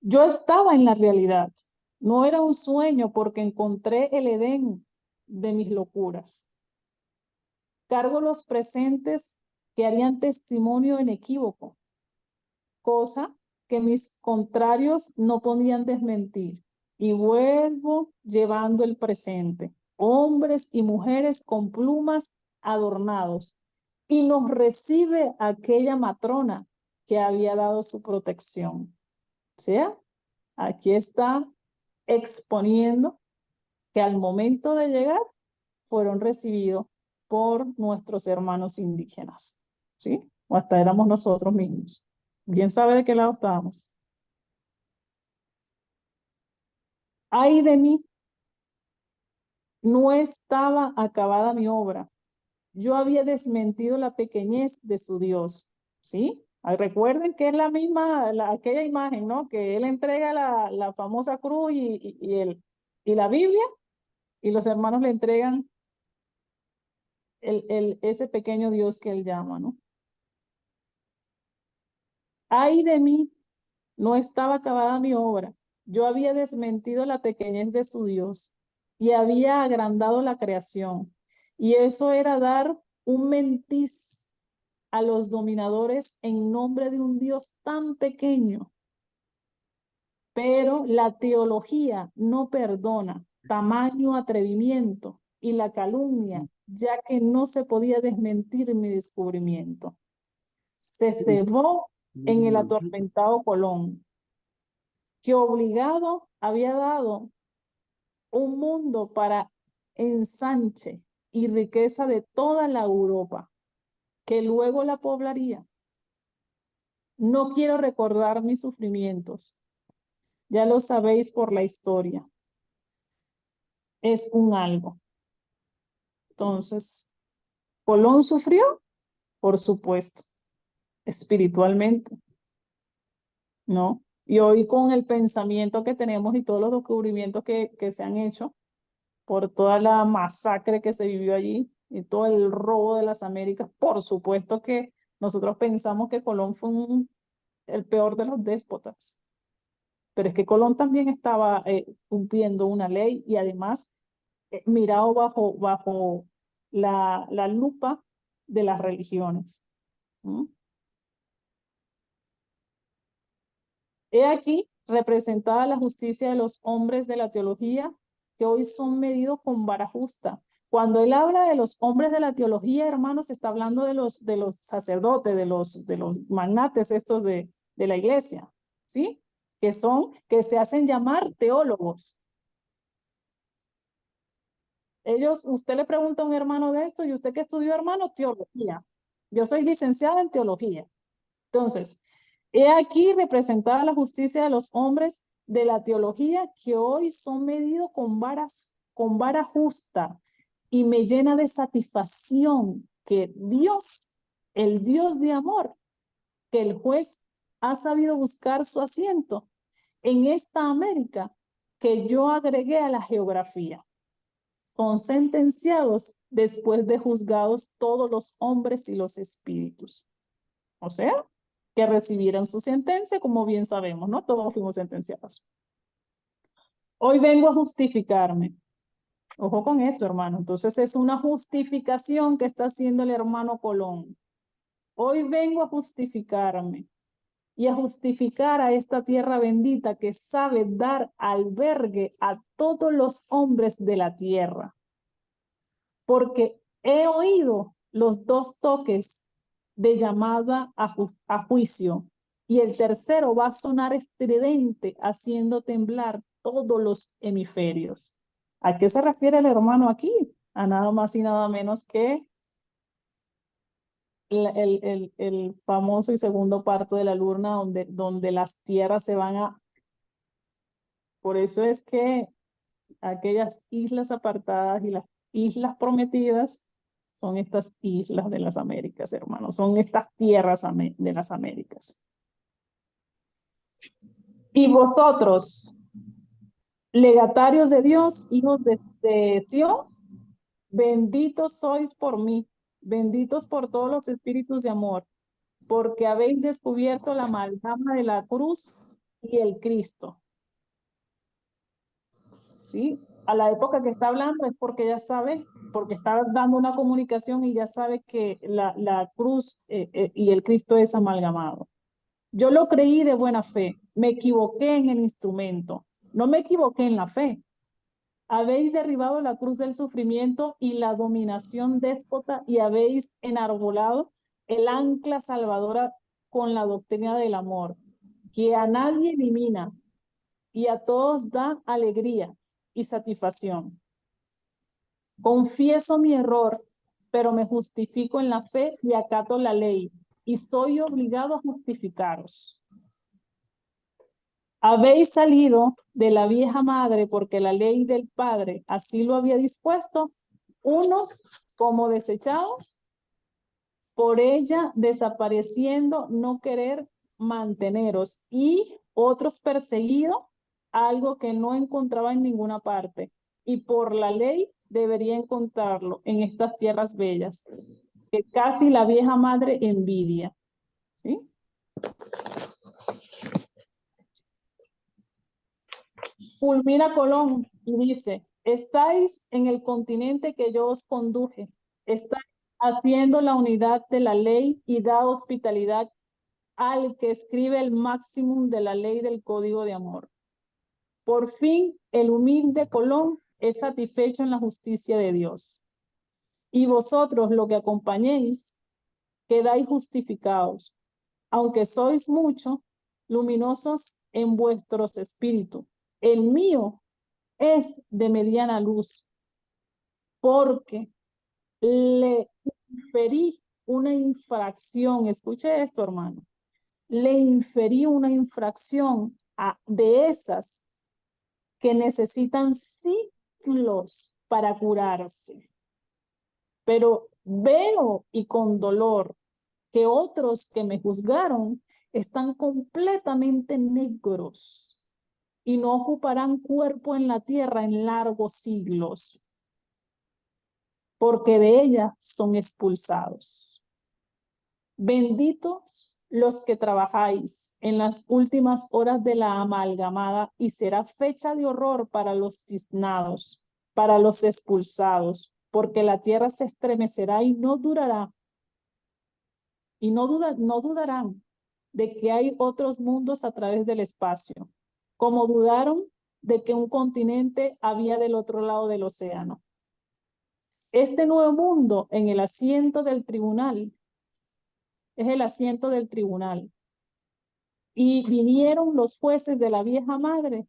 [SPEAKER 1] Yo estaba en la realidad, no era un sueño porque encontré el Edén de mis locuras. Cargo los presentes que harían testimonio inequívoco, cosa que mis contrarios no podían desmentir. Y vuelvo llevando el presente, hombres y mujeres con plumas adornados, y nos recibe aquella matrona que había dado su protección. ¿Sí? Aquí está exponiendo que al momento de llegar fueron recibidos por nuestros hermanos indígenas, ¿sí? O hasta éramos nosotros mismos. ¿Quién sabe de qué lado estábamos? Ay de mí, no estaba acabada mi obra. Yo había desmentido la pequeñez de su Dios, ¿sí? Recuerden que es la misma, aquella imagen, ¿no? Que él entrega la famosa cruz y la Biblia, y los hermanos le entregan ese pequeño Dios que él llama, ¿no? Ay de mí, no estaba acabada mi obra. Yo había desmentido la pequeñez de su Dios y había agrandado la creación. Y eso era dar un mentiz a los dominadores en nombre de un Dios tan pequeño. Pero la teología no perdona tamaño atrevimiento y la calumnia, ya que no se podía desmentir mi descubrimiento. Se cebó en el atormentado Colón, que obligado había dado un mundo para ensanche y riqueza de toda la Europa, que luego la poblaría. No quiero recordar mis sufrimientos, ya lo sabéis por la historia. Es un algo. Entonces, Colón sufrió, por supuesto, espiritualmente, ¿no? Y hoy con el pensamiento que tenemos y todos los descubrimientos que se han hecho por toda la masacre que se vivió allí y todo el robo de las Américas, por supuesto que nosotros pensamos que Colón fue el peor de los déspotas, pero es que Colón también estaba cumpliendo una ley y además mirado bajo la lupa de las religiones. ¿Mm? He aquí representada la justicia de los hombres de la teología que hoy son medidos con vara justa. Cuando él habla de los hombres de la teología, hermanos, está hablando de los sacerdotes, de los magnates estos de la iglesia, ¿sí? Que se hacen llamar teólogos. Usted le pregunta a un hermano de esto, ¿y usted qué estudió, hermano? Teología. Yo soy licenciada en teología. Entonces, he aquí representada la justicia de los hombres de la teología que hoy son medidos con vara justa, y me llena de satisfacción que Dios, el Dios de amor, que el juez ha sabido buscar su asiento en esta América que yo agregué a la geografía. Son sentenciados después de juzgados todos los hombres y los espíritus. O sea, que recibieron su sentencia, como bien sabemos, ¿no? Todos fuimos sentenciados. Hoy vengo a justificarme. Ojo con esto, hermano. Entonces es una justificación que está haciendo el hermano Colón. Hoy vengo a justificarme y a justificar a esta tierra bendita que sabe dar albergue a todos los hombres de la tierra. Porque he oído los dos toques de llamada a juicio, y el tercero va a sonar estridente, haciendo temblar todos los hemisferios. ¿A qué se refiere el hermano aquí? A nada más y nada menos que el famoso y segundo parto de la luna, donde las tierras se van a... Por eso es que aquellas islas apartadas y las islas prometidas son estas islas de las Américas, hermanos. Son estas tierras de las Américas. Y vosotros, legatarios de Dios, hijos de Sión, benditos sois por mí, benditos por todos los espíritus de amor, porque habéis descubierto la amalgama de la cruz y el Cristo. ¿Sí? A la época que está hablando es porque ya sabe, porque está dando una comunicación y ya sabe que la cruz y el Cristo es amalgamado. Yo lo creí de buena fe, me equivoqué en el instrumento, no me equivoqué en la fe. Habéis derribado la cruz del sufrimiento y la dominación déspota y habéis enarbolado el ancla salvadora con la doctrina del amor, que a nadie elimina y a todos da alegría y satisfacción. Confieso mi error, pero me justifico en la fe y acato la ley, y soy obligado a justificaros. Habéis salido de la vieja madre porque la ley del Padre así lo había dispuesto, unos como desechados, por ella desapareciendo, no querer manteneros, y otros perseguidos, algo que no encontraba en ninguna parte, y por la ley debería encontrarlo en estas tierras bellas, que casi la vieja madre envidia. ¿Sí? Fulmina Colón y dice, estáis en el continente que yo os conduje, estáis haciendo la unidad de la ley y da hospitalidad al que escribe el máximo de la ley del código de amor. Por fin, el humilde Colón es satisfecho en la justicia de Dios. Y vosotros, lo que acompañéis, quedáis justificados, aunque sois muchos, luminosos en vuestros espíritus. El mío es de mediana luz, porque le inferí una infracción. Escuche esto, hermano. Le inferí una infracción de esas que necesitan siglos para curarse. Pero veo y con dolor que otros que me juzgaron están completamente negros y no ocuparán cuerpo en la tierra en largos siglos, porque de ella son expulsados. Benditos los que trabajáis en las últimas horas de la amalgamada, y será fecha de horror para los tiznados, para los expulsados, porque la tierra se estremecerá y no durará, y no dudarán de que hay otros mundos a través del espacio, como dudaron de que un continente había del otro lado del océano. Este nuevo mundo en el asiento del tribunal es el asiento del tribunal. Y vinieron los jueces de la vieja madre,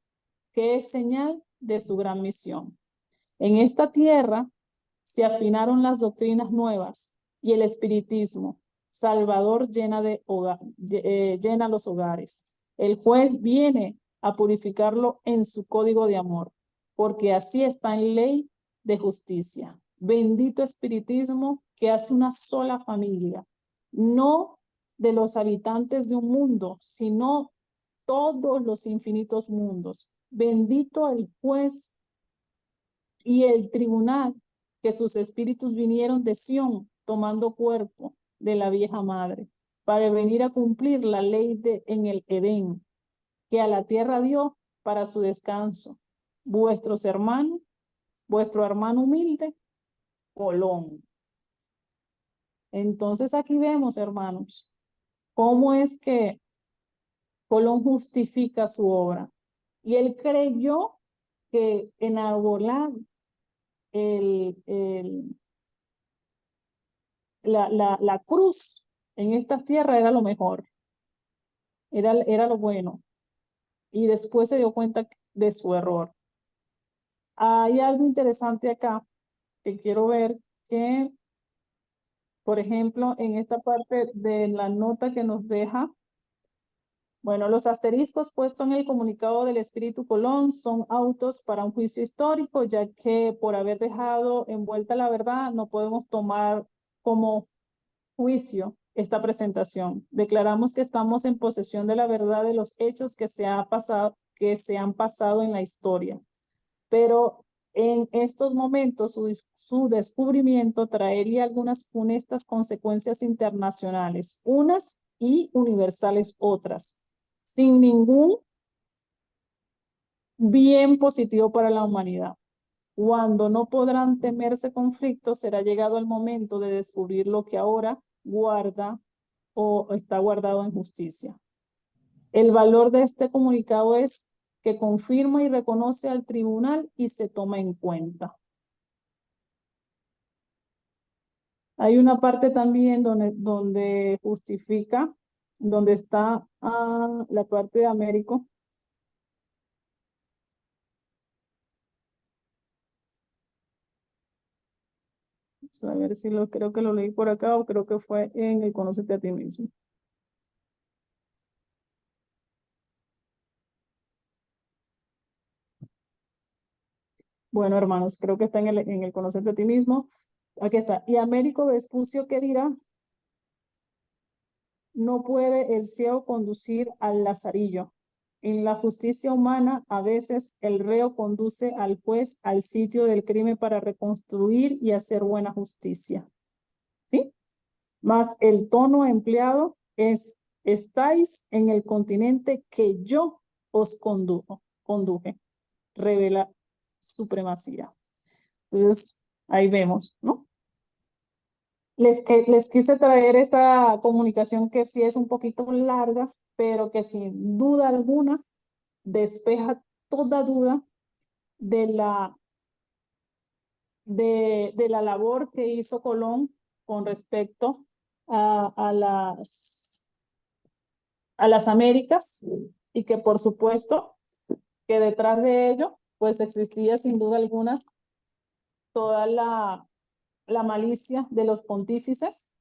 [SPEAKER 1] que es señal de su gran misión. En esta tierra se afinaron las doctrinas nuevas y el espiritismo. Salvador llena los hogares. El juez viene a purificarlo en su código de amor, porque así está en ley de justicia. Bendito espiritismo que hace una sola familia, no de los habitantes de un mundo, sino todos los infinitos mundos. Bendito el juez y el tribunal, que sus espíritus vinieron de Sión, tomando cuerpo de la vieja madre, para venir a cumplir la ley en el Edén, que a la tierra dio para su descanso. Vuestros hermanos, vuestro hermano humilde, Colón. Entonces aquí vemos, hermanos, cómo es que Colón justifica su obra. Y él creyó que enarbolar el, la cruz en esta tierra era lo mejor, era lo bueno. Y después se dio cuenta de su error. Hay algo interesante acá que quiero ver, que, por ejemplo, en esta parte de la nota que nos deja, bueno, los asteriscos puestos en el comunicado del Espíritu Colón son autos para un juicio histórico, ya que por haber dejado envuelta la verdad no podemos tomar como juicio esta presentación. Declaramos que estamos en posesión de la verdad de los hechos que se han pasado en la historia. Pero en estos momentos su descubrimiento traería algunas funestas consecuencias internacionales, unas y universales otras, sin ningún bien positivo para la humanidad. Cuando no podrán temerse conflictos, será llegado el momento de descubrir lo que ahora guarda o está guardado en justicia. El valor de este comunicado es que confirma y reconoce al tribunal y se toma en cuenta. Hay una parte también donde justifica, donde está la parte de Américo. Vamos a ver si creo que lo leí por acá o creo que fue en el Conócete a ti mismo. Bueno, hermanos, creo que está en el Conócete a ti mismo. Aquí está. Y Américo Vespucio, ¿qué dirá? No puede el ciego conducir al lazarillo. En la justicia humana, a veces el reo conduce al juez al sitio del crimen para reconstruir y hacer buena justicia. ¿Sí? Más el tono empleado es, estáis en el continente que yo os conduje. Revela supremacía. Entonces, ahí vemos, ¿no? Les quise traer esta comunicación que sí es un poquito larga, pero que sin duda alguna despeja toda duda de la labor que hizo Colón con respecto a, a las, a las Américas, y que por supuesto que detrás de ello pues existía sin duda alguna toda la malicia de los pontífices,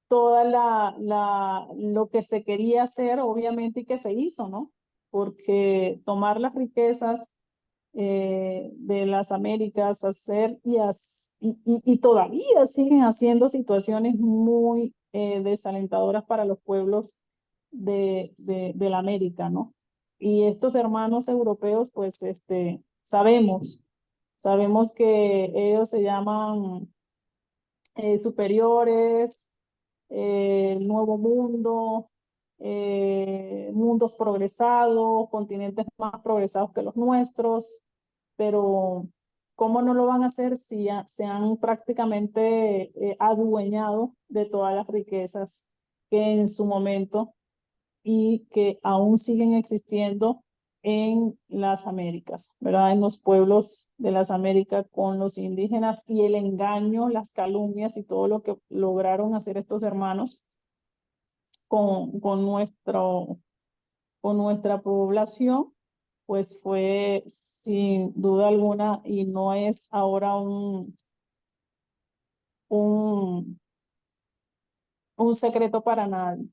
[SPEAKER 1] toda lo que se quería hacer, obviamente, y que se hizo, ¿no? Porque tomar las riquezas de las Américas, hacer y todavía siguen haciendo situaciones muy desalentadoras para los pueblos de la América, ¿no? Y estos hermanos europeos, pues, sabemos que ellos se llaman superiores, el nuevo mundo, mundos progresados, continentes más progresados que los nuestros, pero ¿cómo no lo van a hacer si se han prácticamente adueñado de todas las riquezas que en su momento y que aún siguen existiendo en las Américas, ¿verdad? En los pueblos de las Américas con los indígenas, y el engaño, las calumnias y todo lo que lograron hacer estos hermanos con nuestra población, pues fue sin duda alguna, y no es ahora un, un secreto para nadie.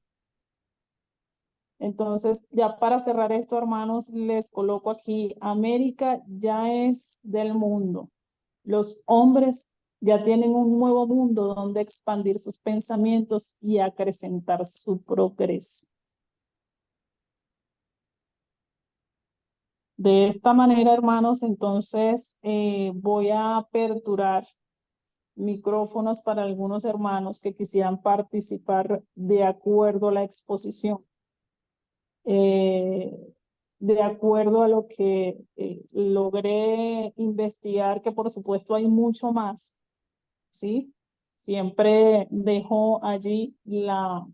[SPEAKER 1] Entonces, ya para cerrar esto, hermanos, les coloco aquí, América ya es del mundo. Los hombres ya tienen un nuevo mundo donde expandir sus pensamientos y acrecentar su progreso. De esta manera, hermanos, entonces voy a aperturar micrófonos para algunos hermanos que quisieran participar de acuerdo a la exposición. Eh, de acuerdo a lo que logré investigar, que por supuesto hay mucho más, ¿sí? Siempre dejo allí la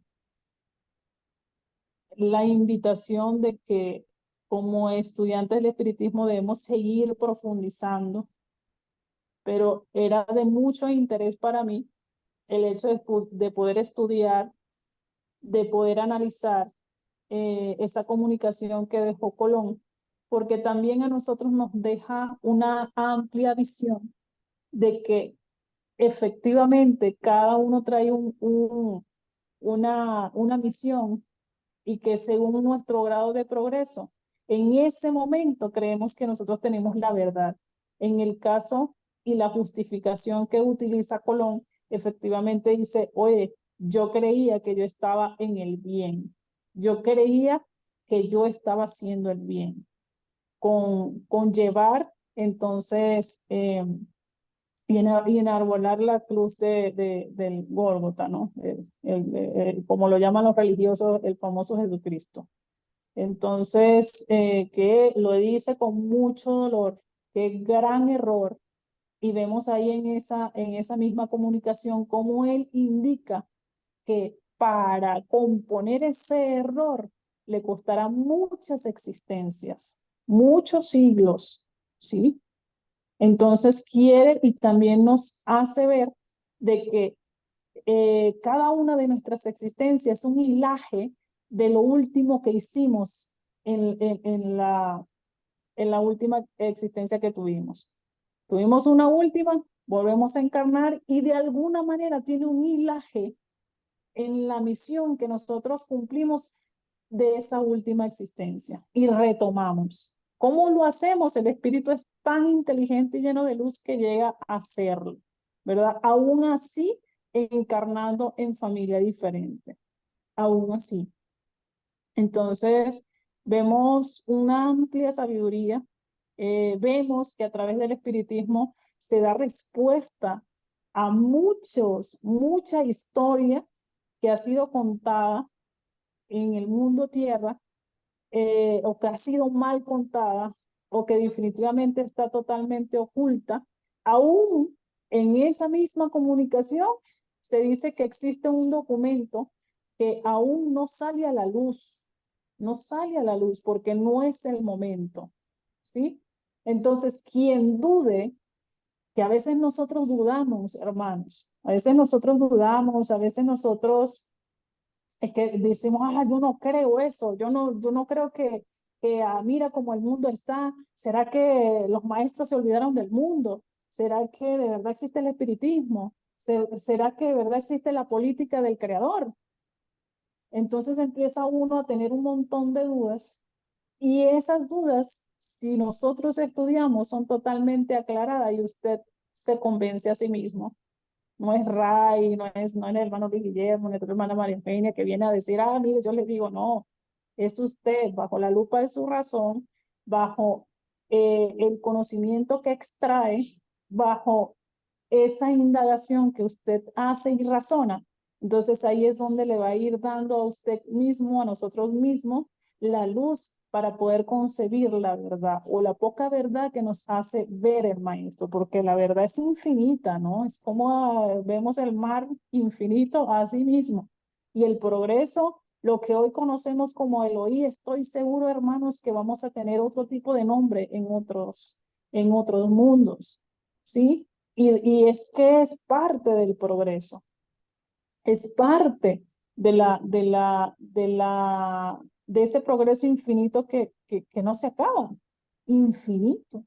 [SPEAKER 1] invitación de que como estudiantes del espiritismo debemos seguir profundizando, pero era de mucho interés para mí el hecho de poder estudiar, de poder analizar esa comunicación que dejó Colón, porque también a nosotros nos deja una amplia visión de que efectivamente cada uno trae una misión, y que según nuestro grado de progreso, en ese momento creemos que nosotros tenemos la verdad. En el caso y la justificación que utiliza Colón efectivamente dice, oye, yo creía que yo estaba en el bien, yo creía que yo estaba haciendo el bien, con llevar entonces y enarbolar la cruz del Gólgota, ¿no? Como lo llaman los religiosos, el famoso Jesucristo. Entonces, que lo dice con mucho dolor, qué gran error. Y vemos ahí en esa misma comunicación cómo él indica que para componer ese error le costará muchas existencias, muchos siglos, ¿sí? Entonces quiere y también nos hace ver de que cada una de nuestras existencias es un hilaje de lo último que hicimos en la última existencia que tuvimos. Tuvimos una última, volvemos a encarnar y de alguna manera tiene un hilaje en la misión que nosotros cumplimos de esa última existencia y retomamos. ¿Cómo lo hacemos? El espíritu es tan inteligente y lleno de luz que llega a hacerlo, ¿verdad? Aún así, encarnando en familia diferente, aún así. Entonces, vemos una amplia sabiduría, vemos que a través del espiritismo se da respuesta a mucha historia que ha sido contada en el mundo tierra, o que ha sido mal contada, o que definitivamente está totalmente oculta. Aún en esa misma comunicación se dice que existe un documento que aún no sale a la luz, no sale a la luz porque no es el momento, ¿sí? Entonces, quien dude, que a veces nosotros dudamos, hermanos, a veces nosotros dudamos, a veces nosotros es que decimos, ah, yo no creo eso, yo no creo mira cómo el mundo está, ¿será que los maestros se olvidaron del mundo? ¿Será que de verdad existe el espiritismo? ¿Será que de verdad existe la política del creador? Entonces empieza uno a tener un montón de dudas y esas dudas, si nosotros estudiamos, son totalmente aclaradas y usted se convence a sí mismo. No es Ray, no es el hermano Luis Guillermo, no es la hermana María Eugenia que viene a decir, ah, mire, yo le digo, no, es usted, bajo la lupa de su razón, bajo el conocimiento que extrae, bajo esa indagación que usted hace y razona. Entonces ahí es donde le va a ir dando a usted mismo, a nosotros mismos, la luz para poder concebir la verdad o la poca verdad que nos hace ver el maestro, porque la verdad es infinita, ¿no? Es como vemos el mar infinito a sí mismo. Y el progreso, lo que hoy conocemos como Elohí, estoy seguro, hermanos, que vamos a tener otro tipo de nombre en otros mundos, ¿sí? Y es que es parte del progreso, es parte de ese progreso infinito que no se acaba, infinito.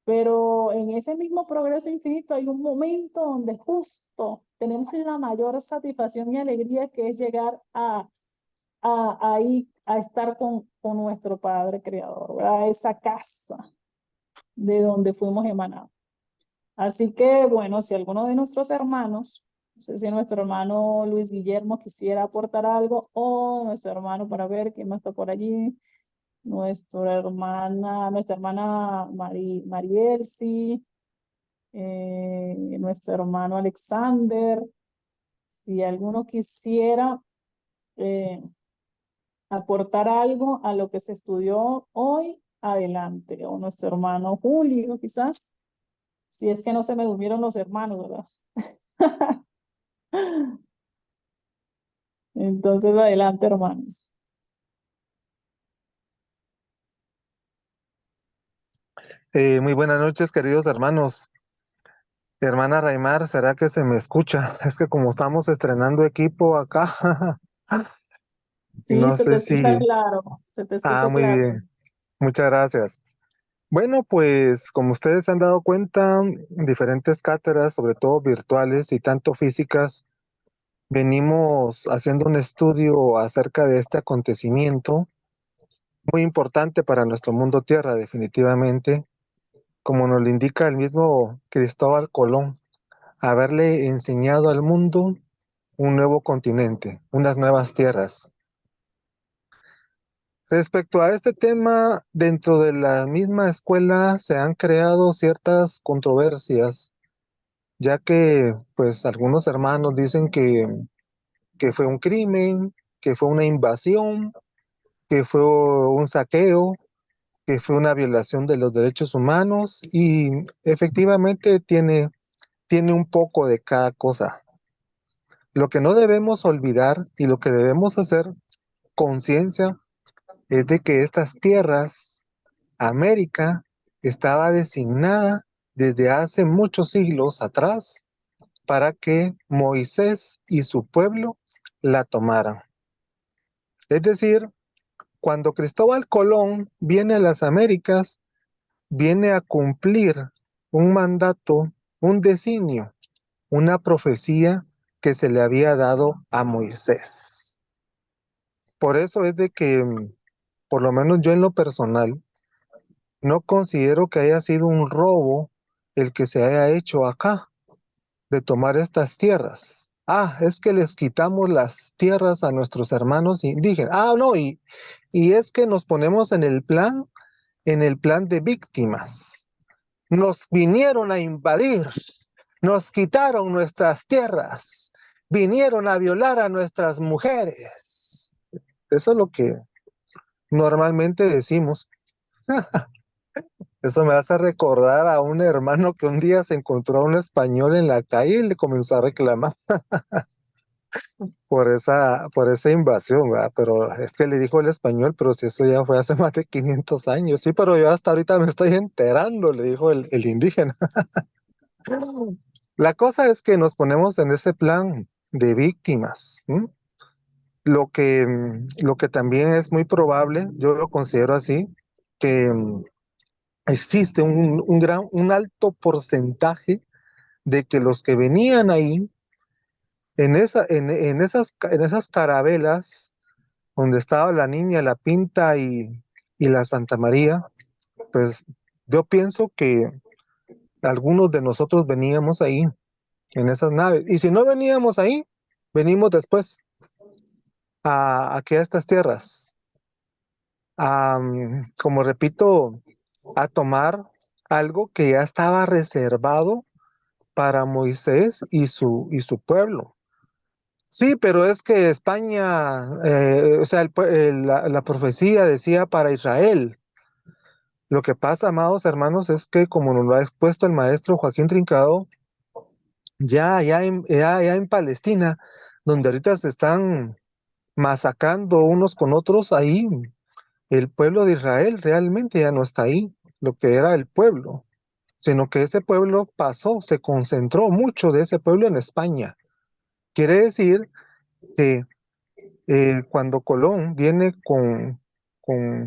[SPEAKER 1] Pero en ese mismo progreso infinito hay un momento donde justo tenemos la mayor satisfacción y alegría que es llegar a estar con nuestro Padre Creador, ¿verdad? Esa casa de donde fuimos emanados. Así que, bueno, si alguno de nuestros hermanos, no sé si nuestro hermano Luis Guillermo quisiera aportar algo, o nuestro hermano, para ver quién más está por allí, nuestra hermana Marielsi, nuestro hermano Alexander, si alguno quisiera eh, aportar algo a lo que se estudió hoy, adelante, o nuestro hermano Julio, quizás, si es que no se me durmieron los hermanos, ¿verdad? Entonces, adelante, hermanos.
[SPEAKER 2] Muy buenas noches, queridos hermanos. Hermana Raimar, ¿será que se me escucha? Es que como estamos estrenando equipo acá,
[SPEAKER 1] Sí,
[SPEAKER 2] no
[SPEAKER 1] se te
[SPEAKER 2] sé
[SPEAKER 1] escucha
[SPEAKER 2] si...
[SPEAKER 1] claro, se te
[SPEAKER 2] Ah,
[SPEAKER 1] escucha
[SPEAKER 2] muy
[SPEAKER 1] claro.
[SPEAKER 2] bien. Muchas gracias. Bueno, pues como ustedes se han dado cuenta, diferentes cátedras, sobre todo virtuales y tanto físicas, venimos haciendo un estudio acerca de este acontecimiento muy importante para nuestro mundo tierra, definitivamente, como nos lo indica el mismo Cristóbal Colón. haberle enseñado al mundo un nuevo continente, unas nuevas tierras. Respecto a este tema, dentro de la misma escuela se han creado ciertas controversias, ya que pues algunos hermanos dicen que fue un crimen, que fue una invasión, que fue un saqueo, que fue una violación de los derechos humanos y efectivamente tiene un poco de cada cosa. Lo que no debemos olvidar y lo que debemos hacer conciencia es de que estas tierras, América, estaba designada desde hace muchos siglos atrás para que Moisés y su pueblo la tomaran. Es decir, cuando Cristóbal Colón viene a las Américas, viene a cumplir un mandato, un designio, una profecía que se le había dado a Moisés. Por eso es de que, por lo menos yo en lo personal, no considero que haya sido un robo el que se haya hecho acá, de tomar estas tierras. Ah, es que les quitamos las tierras a nuestros hermanos indígenas. Ah, no, y es que nos ponemos en el plan de víctimas. Nos vinieron a invadir, nos quitaron nuestras tierras, vinieron a violar a nuestras mujeres. Eso es lo que normalmente decimos. Eso me hace recordar a un hermano que un día se encontró a un español en la calle y le comenzó a reclamar por esa invasión, ¿verdad? Pero es que le dijo el español, pero si eso ya fue hace más de 500 años. Sí, pero yo hasta ahorita me estoy enterando, le dijo el indígena. La cosa es que nos ponemos en ese plan de víctimas. ¿M? Lo que también es muy probable, yo lo considero así, que existe un alto porcentaje de que los que venían ahí, en esas carabelas, donde estaba la Niña, la Pinta y la Santa María, pues yo pienso que algunos de nosotros veníamos ahí, en esas naves. Y si no veníamos ahí, venimos después aquí a estas tierras, como repito, a tomar algo que ya estaba reservado para Moisés y su pueblo. Sí, pero es que España, o sea, la profecía decía para Israel. Lo que pasa, amados hermanos, es que como nos lo ha expuesto el maestro Joaquín Trincado, ya en Palestina, donde ahorita se están masacrando unos con otros, ahí el pueblo de Israel realmente ya no está ahí, lo que era el pueblo, sino que ese pueblo pasó, se concentró mucho de ese pueblo en España. Quiere decir que cuando Colón viene con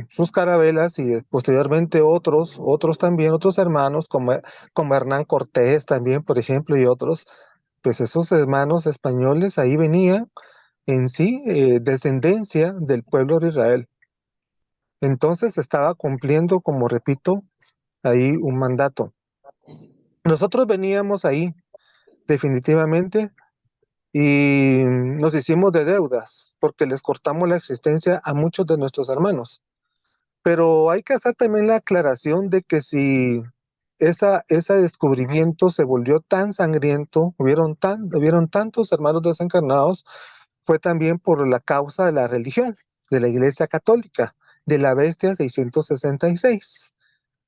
[SPEAKER 2] sus carabelas y posteriormente otros también, otros hermanos como Hernán Cortés también, por ejemplo, y otros, pues esos hermanos españoles ahí venían en sí descendencia del pueblo de Israel. Entonces estaba cumpliendo, como repito, ahí un mandato. Nosotros veníamos ahí definitivamente y nos hicimos de deudas porque les cortamos la existencia a muchos de nuestros hermanos. Pero hay que hacer también la aclaración de que si ese descubrimiento se volvió tan sangriento, hubieron tantos hermanos desencarnados, fue también por la causa de la religión, de la Iglesia Católica, de la Bestia 666,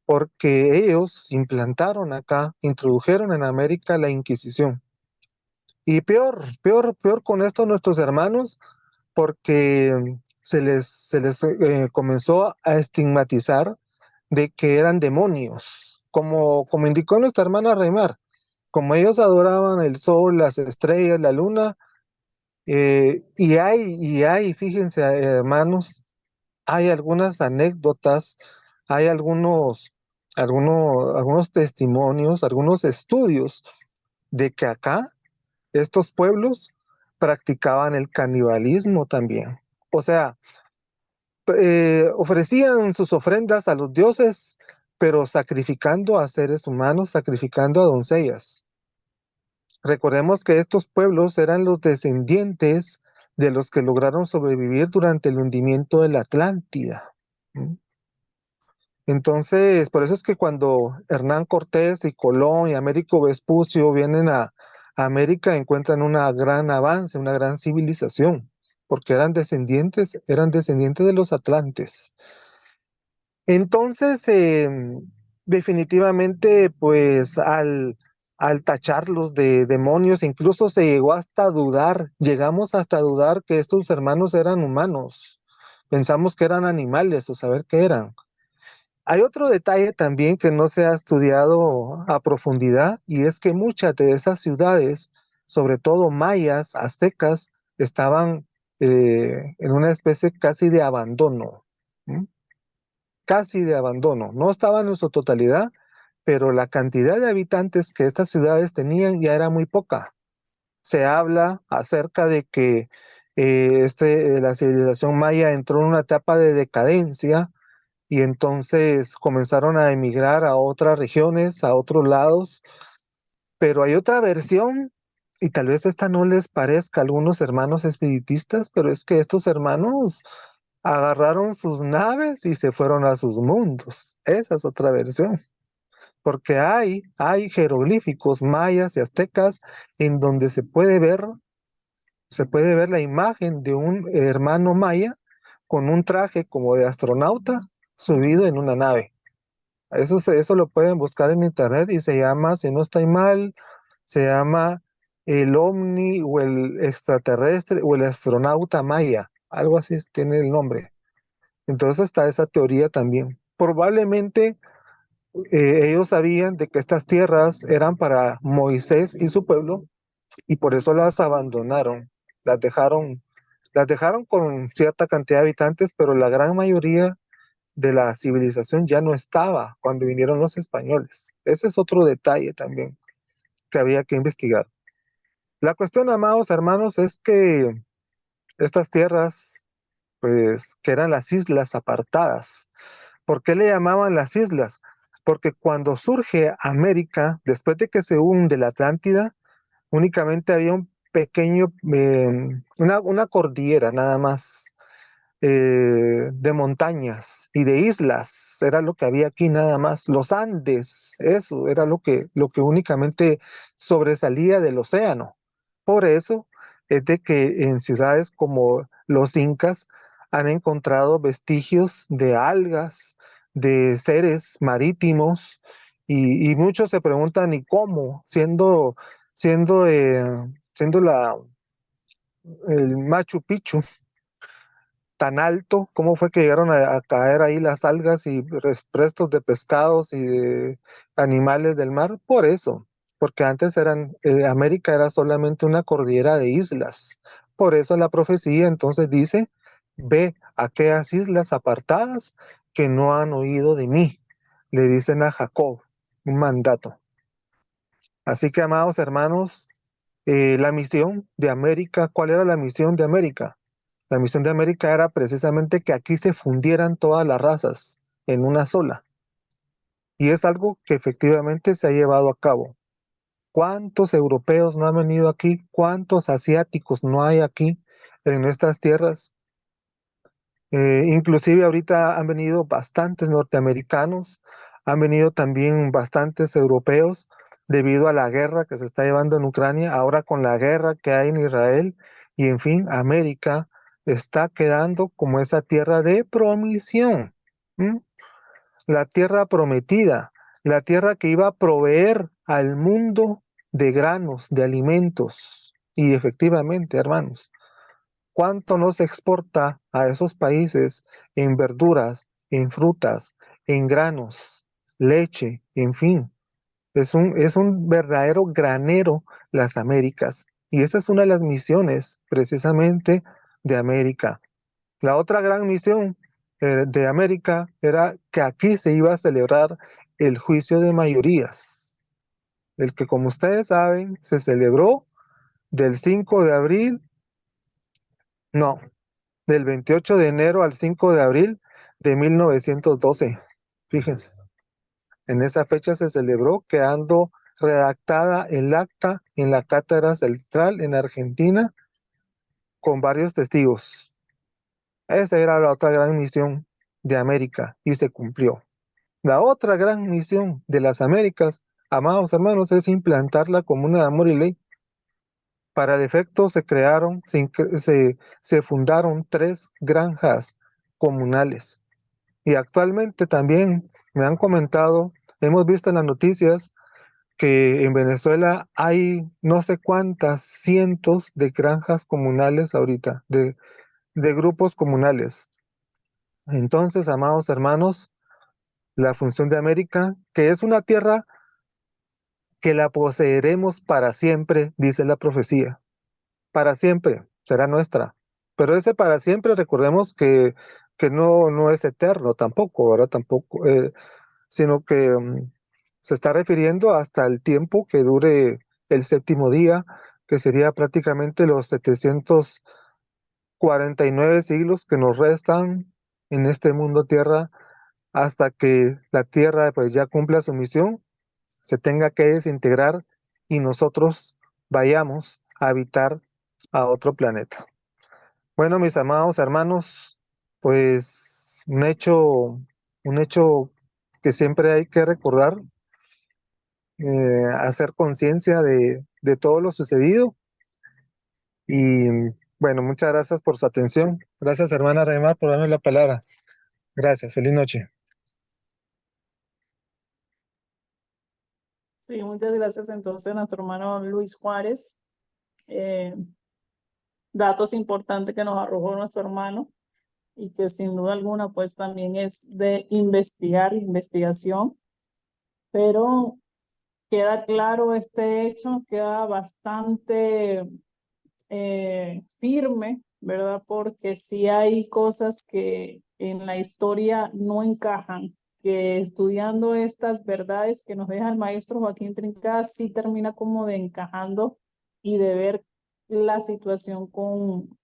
[SPEAKER 2] porque ellos implantaron acá, introdujeron en América la Inquisición. Y peor con esto nuestros hermanos, porque se les comenzó a estigmatizar de que eran demonios, como indicó nuestra hermana Reymar, como ellos adoraban el sol, las estrellas, la luna, fíjense, hermanos, hay algunas anécdotas, hay algunos testimonios, algunos estudios de que acá estos pueblos practicaban el canibalismo también. O sea, ofrecían sus ofrendas a los dioses, pero sacrificando a seres humanos, sacrificando a doncellas. Recordemos que estos pueblos eran los descendientes de los que lograron sobrevivir durante el hundimiento de la Atlántida. ¿Mm? Entonces, por eso es que cuando Hernán Cortés y Colón y Américo Vespucio vienen a América, encuentran un gran avance, una gran civilización, porque eran descendientes de los atlantes. Entonces, definitivamente, pues al tacharlos de demonios, incluso se llegó hasta a dudar, llegamos hasta a dudar que estos hermanos eran humanos. Pensamos que eran animales o saber qué eran. Hay otro detalle también que no se ha estudiado a profundidad y es que muchas de esas ciudades, sobre todo mayas, aztecas, estaban en una especie casi de abandono. ¿Mm? Casi de abandono. No estaban en su totalidad, pero la cantidad de habitantes que estas ciudades tenían ya era muy poca. Se habla acerca de que la civilización maya entró en una etapa de decadencia y entonces comenzaron a emigrar a otras regiones, a otros lados, pero hay otra versión, y tal vez esta no les parezca a algunos hermanos espiritistas, pero es que estos hermanos agarraron sus naves y se fueron a sus mundos. Esa es otra versión, porque hay jeroglíficos mayas y aztecas en donde se puede ver la imagen de un hermano maya con un traje como de astronauta subido en una nave. Eso lo pueden buscar en internet y se llama, si no estoy mal, se llama el ovni o el extraterrestre o el astronauta maya. Algo así tiene el nombre. Entonces está esa teoría también. Probablemente ellos sabían de que estas tierras eran para Moisés y su pueblo y por eso las abandonaron. Las dejaron, las dejaron con cierta cantidad de habitantes, pero la gran mayoría de la civilización ya no estaba cuando vinieron los españoles. Ese es otro detalle también que había que investigar. La cuestión, amados hermanos, es que estas tierras, pues, que eran las islas apartadas. ¿Por qué le llamaban las islas? Porque cuando surge América, después de que se hunde la Atlántida, únicamente había un pequeño, una cordillera nada más de montañas y de islas, era lo que había aquí nada más. Los Andes, eso era lo que únicamente sobresalía del océano. Por eso es de que en ciudades como los incas han encontrado vestigios de algas, de seres marítimos, y muchos se preguntan, ¿y cómo? Siendo, siendo el Machu Picchu tan alto, ¿cómo fue que llegaron a caer ahí las algas y restos de pescados y de animales del mar? Por eso, porque antes América era solamente una cordillera de islas. Por eso la profecía entonces dice, ve a aquellas islas apartadas que no han oído de mí, le dicen a Jacob, un mandato. Así que, amados hermanos, la misión de América, ¿cuál era la misión de América? La misión de América era precisamente que aquí se fundieran todas las razas en una sola. Y es algo que efectivamente se ha llevado a cabo. ¿Cuántos europeos no han venido aquí? ¿Cuántos asiáticos no hay aquí en nuestras tierras? Inclusive ahorita han venido bastantes norteamericanos, han venido también bastantes europeos debido a la guerra que se está llevando en Ucrania, ahora con la guerra que hay en Israel, y en fin, América está quedando como esa tierra de promisión, ¿m? La tierra prometida, la tierra que iba a proveer al mundo de granos, de alimentos. Y efectivamente, hermanos, ¿cuánto nos exporta a esos países en verduras, en frutas, en granos, leche, en fin? Es un verdadero granero las Américas. Y esa es una de las misiones precisamente de América. La otra gran misión de América era que aquí se iba a celebrar el juicio de mayorías, el que como ustedes saben se celebró del 5 de abril, no, del 28 de enero al 5 de abril de 1912. Fíjense, en esa fecha se celebró quedando redactada el acta en la Cátedra Central en Argentina con varios testigos. Esa era la otra gran misión de América y se cumplió. La otra gran misión de las Américas, amados hermanos, es implantar la Comuna de Amor y Ley. Para el efecto se fundaron 3 granjas comunales. Y actualmente también me han comentado, hemos visto en las noticias que en Venezuela hay no sé cuántas cientos de granjas comunales ahorita, de grupos comunales. Entonces, amados hermanos, la función de América, que es una tierra que la poseeremos para siempre, dice la profecía. Para siempre será nuestra. Pero ese para siempre, recordemos que no es eterno tampoco, ¿verdad? Tampoco, sino que se está refiriendo hasta el tiempo que dure el séptimo día, que sería prácticamente los 749 siglos que nos restan en este mundo tierra hasta que la tierra pues ya cumpla su misión, se tenga que desintegrar y nosotros vayamos a habitar a otro planeta. Bueno, mis amados hermanos, pues un hecho que siempre hay que recordar, hacer conciencia de todo lo sucedido. Y bueno, muchas gracias por su atención. Gracias, hermana Remar, por darme la palabra. Gracias, feliz noche.
[SPEAKER 1] Sí, muchas gracias entonces a nuestro hermano Luis Juárez. Eh, Datos importantes que nos arrojó nuestro hermano y que sin duda alguna pues también es de investigar, investigación, pero queda claro este hecho, queda bastante firme, ¿verdad? Porque sí hay cosas que en la historia no encajan, que estudiando estas verdades que nos deja el maestro Joaquín Trincada, sí termina como de encajando y de ver la situación con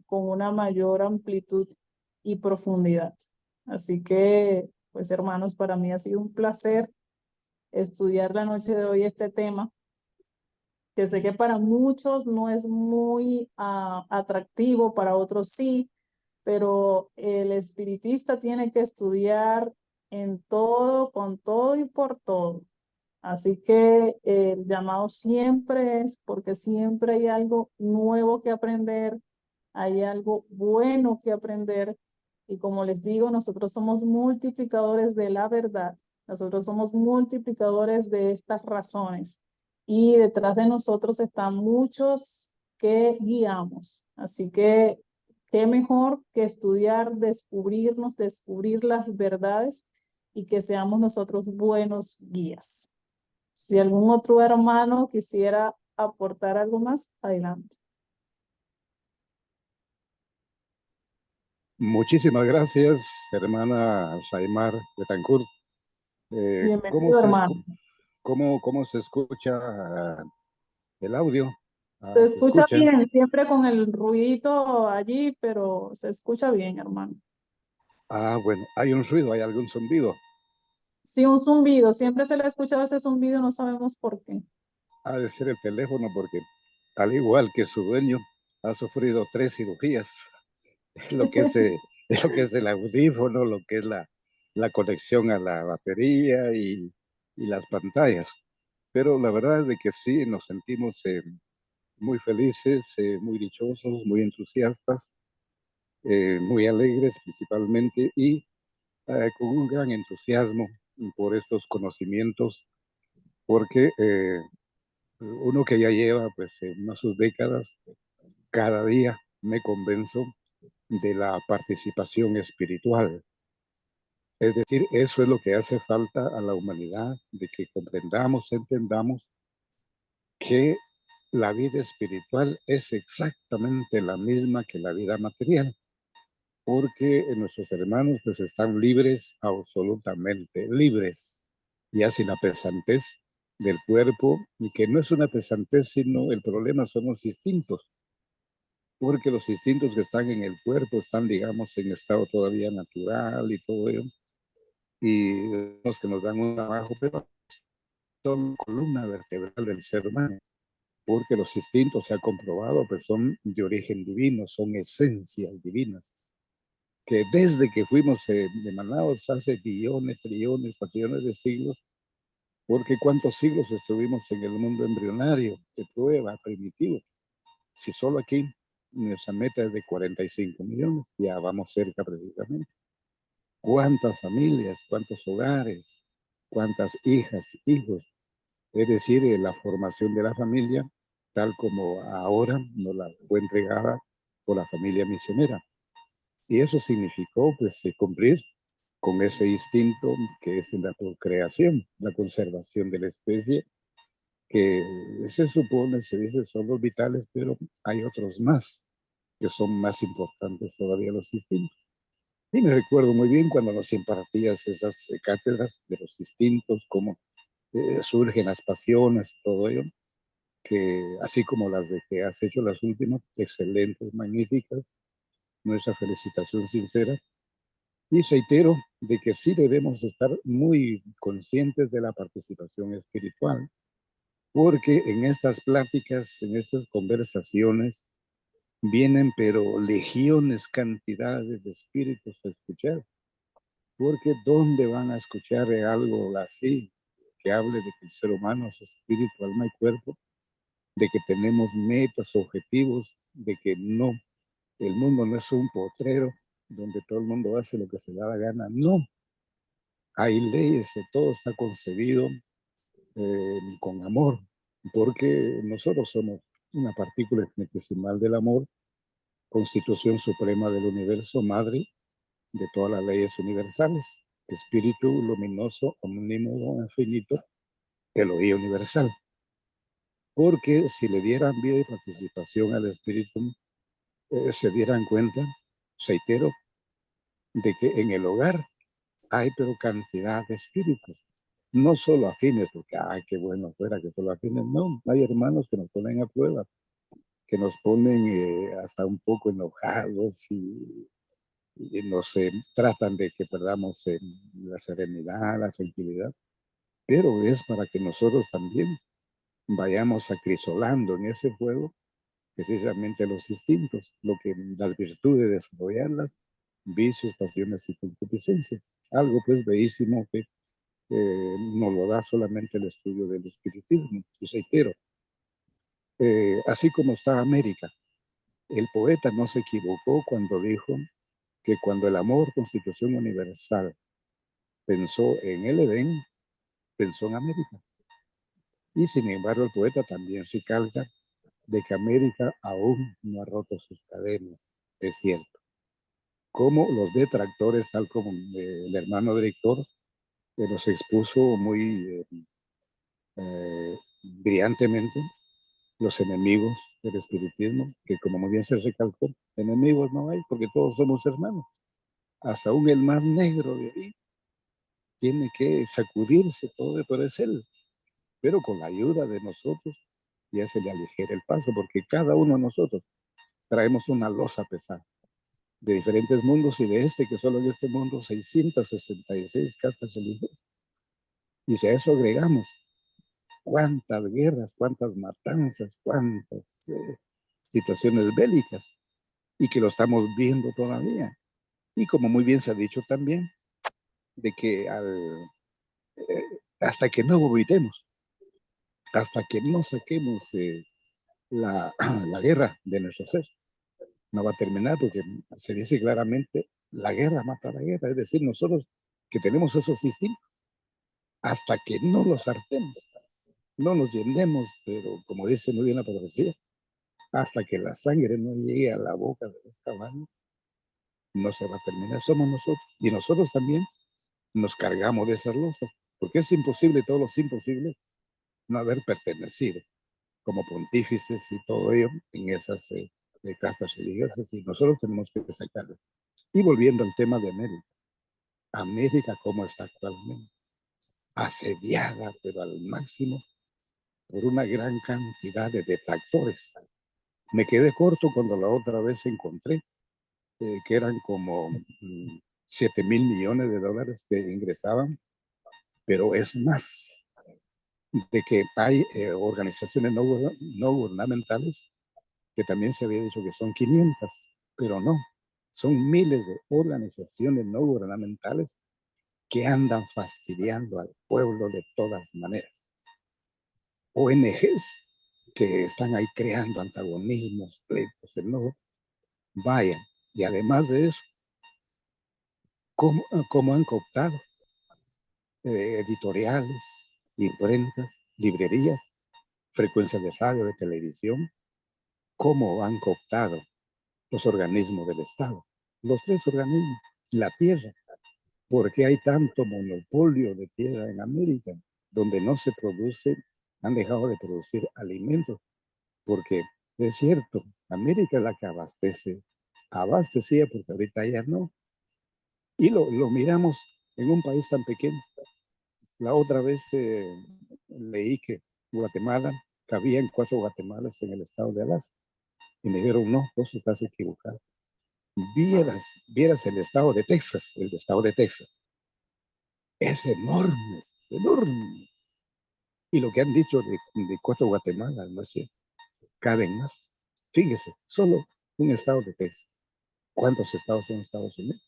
[SPEAKER 1] una mayor amplitud y profundidad. Así que, pues hermanos, para mí ha sido un placer estudiar la noche de hoy este tema, que sé que para muchos no es muy atractivo, para otros sí, pero el espiritista tiene que estudiar en todo, con todo y por todo. Así que el llamado siempre es porque siempre hay algo nuevo que aprender, hay algo bueno que aprender. Y como les digo, nosotros somos multiplicadores de la verdad, nosotros somos multiplicadores de estas razones. Y detrás de nosotros están muchos que guiamos. Así que, qué mejor que estudiar, descubrirnos, descubrir las verdades y que seamos nosotros buenos guías. Si algún otro hermano quisiera aportar algo más, adelante.
[SPEAKER 3] Muchísimas gracias, hermana Shaimar Betancourt. ¿Cómo
[SPEAKER 1] Bienvenido, hermano.
[SPEAKER 3] cómo se escucha el audio?
[SPEAKER 1] Se
[SPEAKER 3] ¿Se
[SPEAKER 1] escucha
[SPEAKER 3] escucha?
[SPEAKER 1] bien, siempre con el ruidito allí, pero se escucha bien, hermano.
[SPEAKER 3] Bueno, hay un ruido, hay algún zumbido.
[SPEAKER 1] Sí, un zumbido, siempre se le ha escuchado ese zumbido, no sabemos por qué.
[SPEAKER 3] Ha de ser el teléfono porque, al igual que su dueño, ha sufrido 3 cirugías. Lo que es, lo que es el audífono, lo que es la conexión a la batería y las pantallas. Pero la verdad es de que sí, nos sentimos muy felices, muy dichosos, muy entusiastas, muy alegres principalmente y con un gran entusiasmo por estos conocimientos, porque uno que ya lleva pues unas sus décadas, cada día me convenzo de la participación espiritual. Es decir, eso es lo que hace falta a la humanidad, de que comprendamos, entendamos que la vida espiritual es exactamente la misma que la vida material, porque nuestros hermanos pues están libres, absolutamente libres, ya sin la pesantez del cuerpo, y que no es una pesantez, sino el problema son los instintos, porque los instintos que están en el cuerpo están, digamos, en estado todavía natural y todo ello, y los que nos dan un trabajo, pero son columna vertebral del ser humano, porque los instintos se ha comprobado que son de origen divino, son esencias divinas, que desde que fuimos emanados hace billones, trillones, cuatrillones de siglos, porque cuántos siglos estuvimos en el mundo embrionario, de prueba, primitivo. Si solo aquí nuestra meta es de 45 millones, ya vamos cerca precisamente. ¿Cuántas familias, cuántos hogares, cuántas hijas, hijos? Es decir, la formación de la familia, tal como ahora nos la fue entregada por la familia misionera. Y eso significó, pues, cumplir con ese instinto que es la procreación, la conservación de la especie, que se supone, se dice, son los vitales, pero hay otros más, que son más importantes todavía los instintos. Y me recuerdo muy bien cuando nos impartías esas cátedras de los instintos, cómo surgen las pasiones y todo ello, que así como las de que has hecho las últimas, excelentes, magníficas, nuestra felicitación sincera. Y reitero de que sí debemos estar muy conscientes de la participación espiritual, porque en estas pláticas, en estas conversaciones, vienen pero legiones, cantidades de espíritus a escuchar, porque ¿dónde van a escuchar algo así, que hable de que el ser humano es espíritu, alma y cuerpo, de que tenemos metas, objetivos, de que no, el mundo no es un potrero donde todo el mundo hace lo que se le da la gana, no, hay leyes, todo está concebido con amor, porque nosotros somos una partícula infinitesimal del amor, constitución suprema del universo, madre de todas las leyes universales, espíritu luminoso, omnímodo, infinito, Elohim universal. Porque si le dieran vida y participación al espíritu, se dieran cuenta, reitero, de que en el hogar hay pero cantidad de espíritus, no solo afines, porque, ay, qué bueno fuera que solo afines, no, hay hermanos que nos ponen a prueba, que nos ponen hasta un poco enojados y nos tratan de que perdamos la serenidad, la tranquilidad, pero es para que nosotros también vayamos acrisolando en ese fuego precisamente los instintos, lo que las virtudes, desarrollarlas, vicios, pasiones y concupiscencias. Algo pues bellísimo que nos lo da solamente el estudio del espiritismo. Y reitero, así como está América, el poeta no se equivocó cuando dijo que cuando el amor, constitución universal, pensó en el Edén, pensó en América. Y sin embargo, el poeta también recalca de que América aún no ha roto sus cadenas. Es cierto. Como los detractores, tal como el hermano director, que nos expuso muy brillantemente, los enemigos del espiritismo, que como muy bien se recalcó, enemigos no hay porque todos somos hermanos. Hasta aún el más negro de ahí tiene que sacudirse todo, pero es él. Pero con la ayuda de nosotros ya se le aligera el paso, porque cada uno de nosotros traemos una losa pesada de diferentes mundos y de este, que solo en este mundo 666 castas religiosas. Y si a eso agregamos cuántas guerras, cuántas matanzas, cuántas situaciones bélicas, y que lo estamos viendo todavía. Y como muy bien se ha dicho también, de que hasta que no vomitemos, hasta que no saquemos la, la guerra de nuestro ser, no va a terminar, porque se dice claramente, la guerra mata la guerra, es decir, nosotros que tenemos esos instintos, hasta que no los hartemos, no nos llenemos, pero como dice muy bien la profecía, hasta que la sangre no llegue a la boca de los caballos, no se va a terminar, somos nosotros, y nosotros también nos cargamos de esas losas, porque es imposible, todos los imposibles, no haber pertenecido como pontífices y todo ello en esas castas religiosas, y nosotros tenemos que sacarlo. Y volviendo al tema de América, América cómo está actualmente, asediada, pero al máximo, por una gran cantidad de detractores. Me quedé corto cuando la otra vez encontré que eran como 7,000 millones de dólares que ingresaban, pero es más, de que hay organizaciones no gubernamentales, que también se había dicho que son 500, pero no, son miles de organizaciones no gubernamentales que andan fastidiando al pueblo de todas maneras. ONGs que están ahí creando antagonismos, pleitos, enojo, vayan. Y además de eso, ¿cómo han cooptado editoriales, imprentas, librerías, frecuencias de radio, de televisión? ¿Cómo han cooptado los organismos del Estado? Los tres organismos, la tierra. ¿Por qué hay tanto monopolio de tierra en América, donde no se produce, han dejado de producir alimentos? Porque es cierto, América es la que abastecía, porque ahorita ya no. Y lo miramos en un país tan pequeño. La otra vez leí que Guatemala, cabían 4 Guatemalas en el estado de Alaska. Y me dijeron, no, vos estás equivocado. Vieras el estado de Texas, es enorme, enorme. Y lo que han dicho de 4 Guatemala, no es cierto, caben más. Fíjese, solo un estado de Texas. ¿Cuántos estados son Estados Unidos?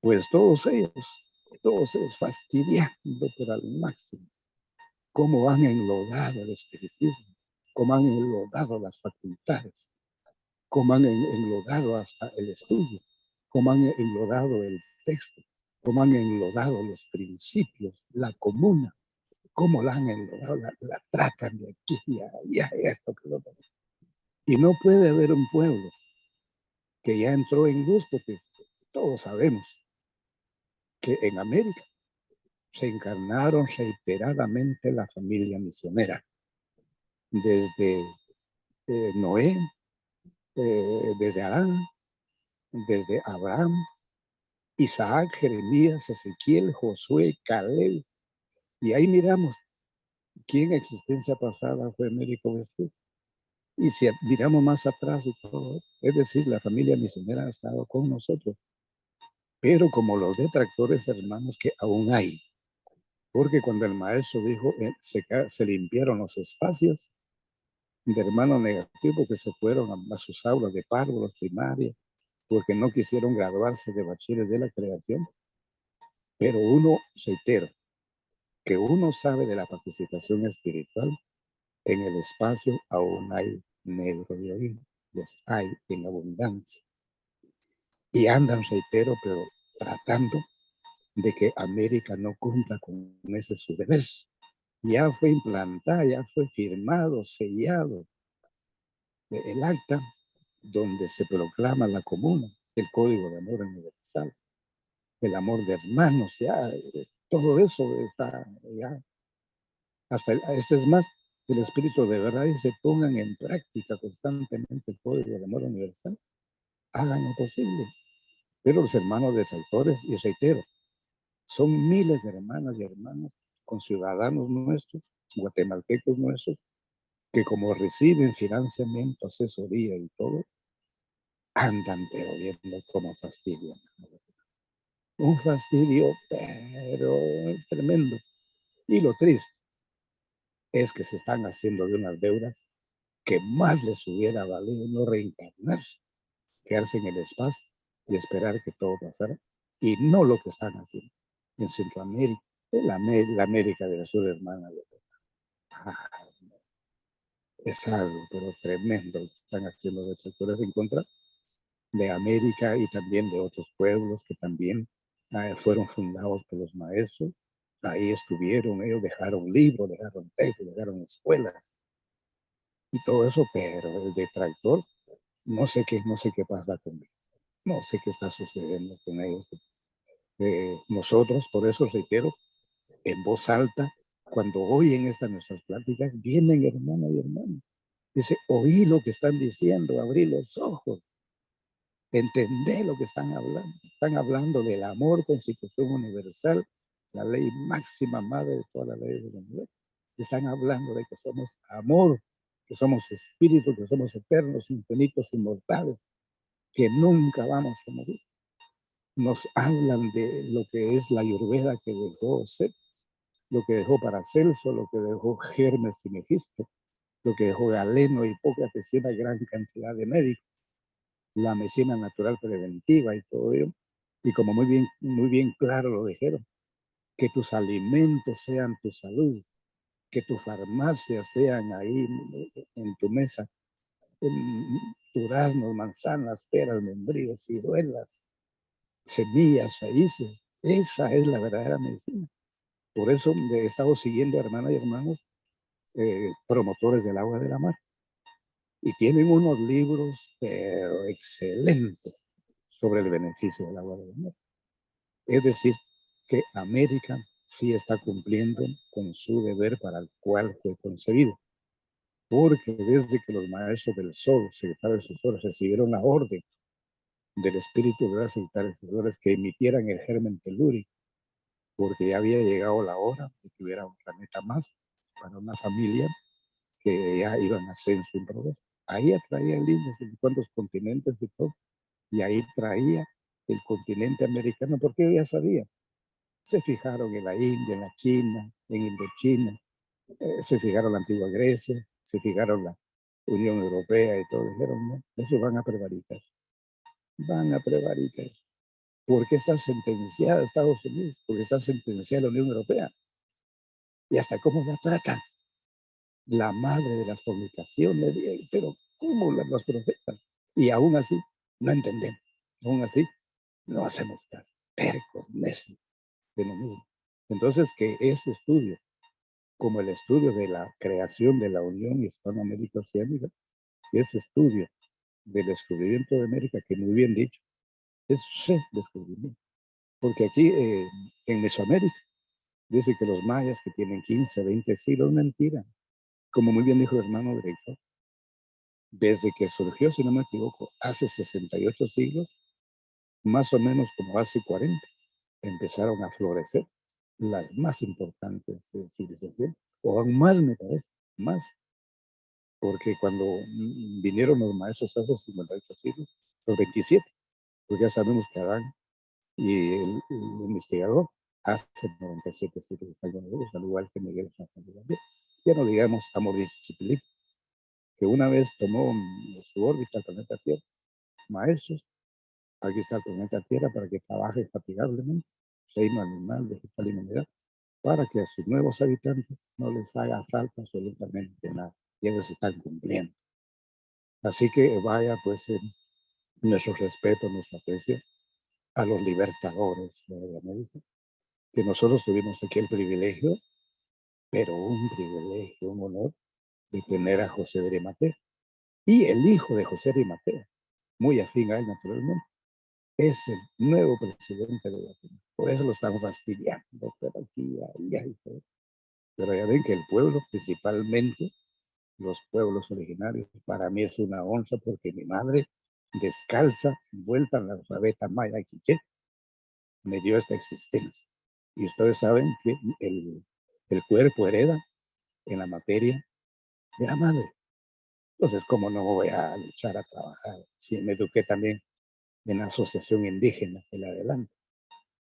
[SPEAKER 3] Pues todos ellos fastidiando, pero al máximo. Cómo han enlodado el espiritismo, cómo han enlodado las facultades, cómo han enlodado hasta el estudio, cómo han enlodado el texto, cómo han enlodado los principios, la comuna, cómo la han enlodado, la tratan de aquí y allá, esto que lo otro. Y no puede haber un pueblo que ya entró en luz, porque todos sabemos que en América se encarnaron reiteradamente la familia misionera, desde Noé, desde Adán, desde Abraham, Isaac, Jeremías, Ezequiel, Josué, Caleb. Y ahí miramos quién en existencia pasada fue Américo Vespucio. Y si miramos más atrás y todo, es decir, la familia misionera ha estado con nosotros. Pero como los detractores, hermanos, que aún hay. Porque cuando el maestro dijo, se limpiaron los espacios de hermanos negativos que se fueron a sus aulas de párvulos primarias, porque no quisieron graduarse de bachiller de la creación. Pero uno, reitero, que uno sabe de la participación espiritual, en el espacio aún hay negro y oído, los hay en abundancia. Y andan, reitero, pero tratando de que América no cumpla con ese su deber. Ya fue implantada, ya fue firmado, sellado el acta donde se proclama la comuna, el código de amor universal, el amor de hermanos, ya todo eso está ya. Hasta esto es más, el espíritu de verdad y se pongan en práctica constantemente el código de amor universal, hagan lo posible. Pero los hermanos detractores, y reitero, son miles de hermanas y hermanos con ciudadanos nuestros, guatemaltecos nuestros, que como reciben financiamiento, asesoría y todo, andan pero viendo cómo fastidian. Un fastidio, pero tremendo. Y lo triste es que se están haciendo de unas deudas que más les hubiera valido no reencarnarse, quedarse en el espacio y esperar que todo pasara, y no lo que están haciendo en Centroamérica, en la América del Sur, hermana. Es algo, pero tremendo lo que están haciendo de detractores en contra de América y también de otros pueblos que también fueron fundados por los maestros. Ahí estuvieron, ellos dejaron libros, dejaron textos, dejaron escuelas y todo eso, pero el detractor, no sé qué pasa con ellos, no sé qué está sucediendo con ellos. Nosotros, por eso reitero, en voz alta, cuando oyen estas nuestras pláticas, vienen hermanos y hermanos. Dice, oí lo que están diciendo, abrí los ojos, entendé lo que están hablando. Están hablando del amor, constitución universal, la ley máxima madre de todas las leyes de la universo. Están hablando de que somos amor, que somos espíritu, que somos eternos, infinitos, inmortales, que nunca vamos a morir. Nos hablan de lo que es la ayurveda que dejó Seth, lo que dejó Paracelso, lo que dejó Hermes y Megisto, lo que dejó Galeno, Hipócrates y una gran cantidad de médicos, la medicina natural preventiva y todo ello. Y como muy bien claro lo dijeron, que tus alimentos sean tu salud, que tus farmacias sean ahí en tu mesa, duraznos, manzanas, peras, membrillos, ciruelas, semillas, raíces. Esa es la verdadera medicina. Por eso he estado siguiendo, hermanas y hermanos, promotores del agua de la mar. Y tienen unos libros pero excelentes sobre el beneficio del agua de la mar. Es decir, que América sí está cumpliendo con su deber para el cual fue concebido. Porque desde que los maestros del sol, secretarios asesores, recibieron la orden del espíritu de los secretarios asesores que emitieran el germen telúrico, porque ya había llegado la hora de que hubiera un planeta más para una familia que ya iban a ascenso en progreso. Ahí traía el índice de cuántos continentes y todo, y ahí traía el continente americano, porque yo ya sabía. Se fijaron en la India, en la China, en Indochina, se fijaron en la antigua Grecia, se fijaron en la Unión Europea y todo. Dijeron, no, eso van a prevaricar. Van a prevaricar. ¿Por qué está sentenciada Estados Unidos? Porque está sentenciada la Unión Europea. Y hasta cómo la tratan. La madre de las fornicaciones, pero ¿cómo los profetas? Y aún así, no entendemos. Aún así, no hacemos caso. Tercos, necios, de lo mismo. Entonces, que este estudio, como el estudio de la creación de la Unión Hispanoamérica Oceánica, ese estudio del descubrimiento de América, que muy bien dicho, es descubrimiento. Porque aquí, en Mesoamérica, dice que los mayas que tienen 15, 20 siglos, mentira. Como muy bien dijo el hermano director, desde que surgió, si no me equivoco, hace 68 siglos, más o menos como hace 40, empezaron a florecer las más importantes civilizaciones, o aún más me parece, más, porque cuando vinieron los maestros hace 58 siglos, los 27, pues ya sabemos que Adán y el investigador hace 97 siglos están con nosotros, al igual que Miguel Ángel. Ya no digamos Amoris Chiquilí, que una vez tomó su órbita al planeta Tierra, maestros, aquí está el planeta Tierra para que trabaje infatigablemente, reino animal, vegetal y mineral, para que a sus nuevos habitantes no les haga falta absolutamente nada. Y ellos están cumpliendo. Así que vaya, pues, nuestro respeto, nuestro aprecio a los libertadores de América, que nosotros tuvimos aquí el privilegio, pero un privilegio, un honor, de tener a José de Arimatea. Y el hijo de José de Arimatea, muy afín a él naturalmente, es el nuevo presidente de Guatemala. Por eso lo estamos fastidiando, pero aquí, allá y todo. Pero ya ven que el pueblo, principalmente los pueblos originarios, para mí es una onza porque mi madre, descalza, envuelta en la alfabeta maya quiché, me dio esta existencia. Y ustedes saben que el cuerpo hereda en la materia de la madre. Entonces, ¿cómo no voy a luchar a trabajar? Si me eduqué también en la asociación indígena, el adelante.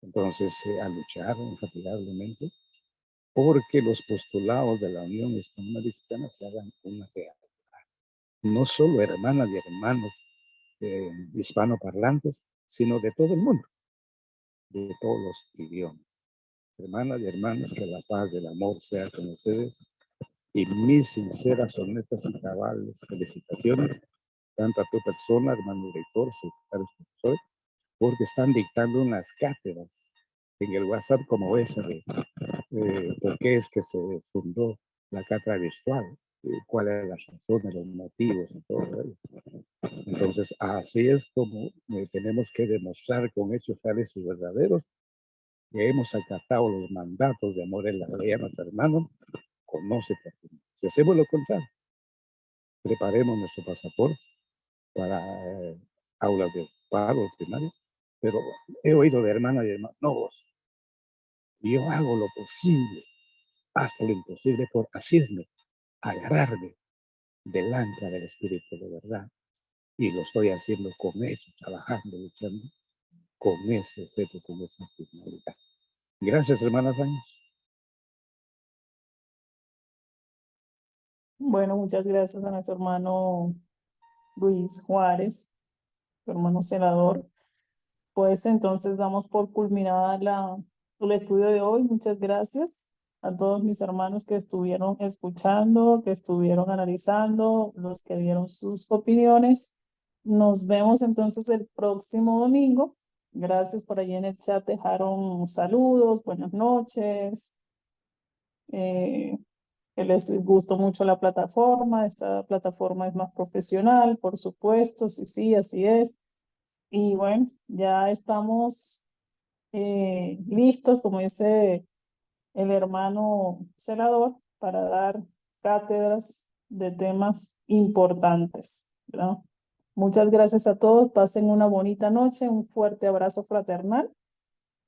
[SPEAKER 3] Entonces, a luchar infatigablemente porque los postulados de la Unión Hispanoamericana se hagan una realidad. No solo hermanas y hermanos hispanoparlantes, sino de todo el mundo, de todos los idiomas. Hermanas y hermanos, que la paz del amor sea con ustedes y mis sinceras, honestas y cabales felicitaciones, tanto a tu persona, hermano director, secretario profesor, porque están dictando unas cátedras en el WhatsApp como esa de por qué es que se fundó la cátedra virtual, cuáles las razones, los motivos y todo ello. Entonces, así es como tenemos que demostrar con hechos reales y verdaderos que hemos acatado los mandatos de amor en la ley a nuestro hermano, conoce. Si hacemos lo contrario, preparemos nuestro pasaporte para aulas de paro primario, pero he oído de hermanas y hermanos, no vos, yo hago lo posible, hasta lo imposible por asirme, agarrarme del ancla del espíritu de verdad, y lo estoy haciendo con ellos, trabajando, luchando con ese objeto, con esa finalidad. Gracias, hermana Raña.
[SPEAKER 1] Bueno, muchas gracias a nuestro hermano Luis Juárez, tu hermano senador. Pues entonces damos por culminada el estudio de hoy. Muchas gracias a todos mis hermanos que estuvieron escuchando, que estuvieron analizando, los que dieron sus opiniones. Nos vemos entonces el próximo domingo. Gracias por allí en el chat, dejaron saludos, buenas noches, que les gustó mucho la plataforma. Esta plataforma es más profesional, por supuesto, sí, sí, así es. Y bueno, ya estamos listos, como dice el hermano senador, para dar cátedras de temas importantes, ¿verdad? Muchas gracias a todos, pasen una bonita noche, un fuerte abrazo fraternal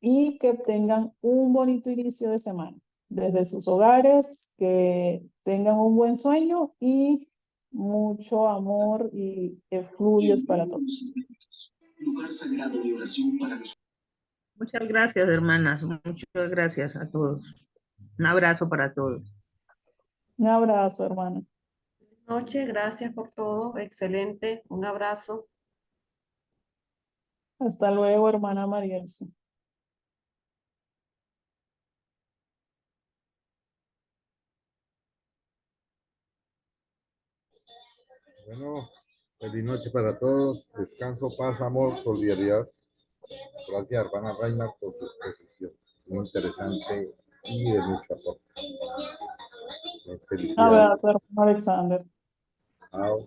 [SPEAKER 1] y que tengan un bonito inicio de semana desde sus hogares, que tengan un buen sueño y mucho amor y efluvios para todos.
[SPEAKER 4] Lugar sagrado de oración para los...
[SPEAKER 5] Muchas gracias, hermanas. Muchas gracias a todos. Un abrazo para todos.
[SPEAKER 1] Un abrazo, hermana.
[SPEAKER 6] Noche, gracias por todo, excelente, un abrazo.
[SPEAKER 1] Hasta luego, hermana Marielsa.
[SPEAKER 7] Bueno, feliz noche para todos. Descanso, paz, amor, solidaridad. Gracias, hermana Reina, por su exposición. Muy interesante y de mucho aporte.
[SPEAKER 1] Un
[SPEAKER 7] Felicidades.
[SPEAKER 1] abrazo, hermano Alexander.
[SPEAKER 7] Chao.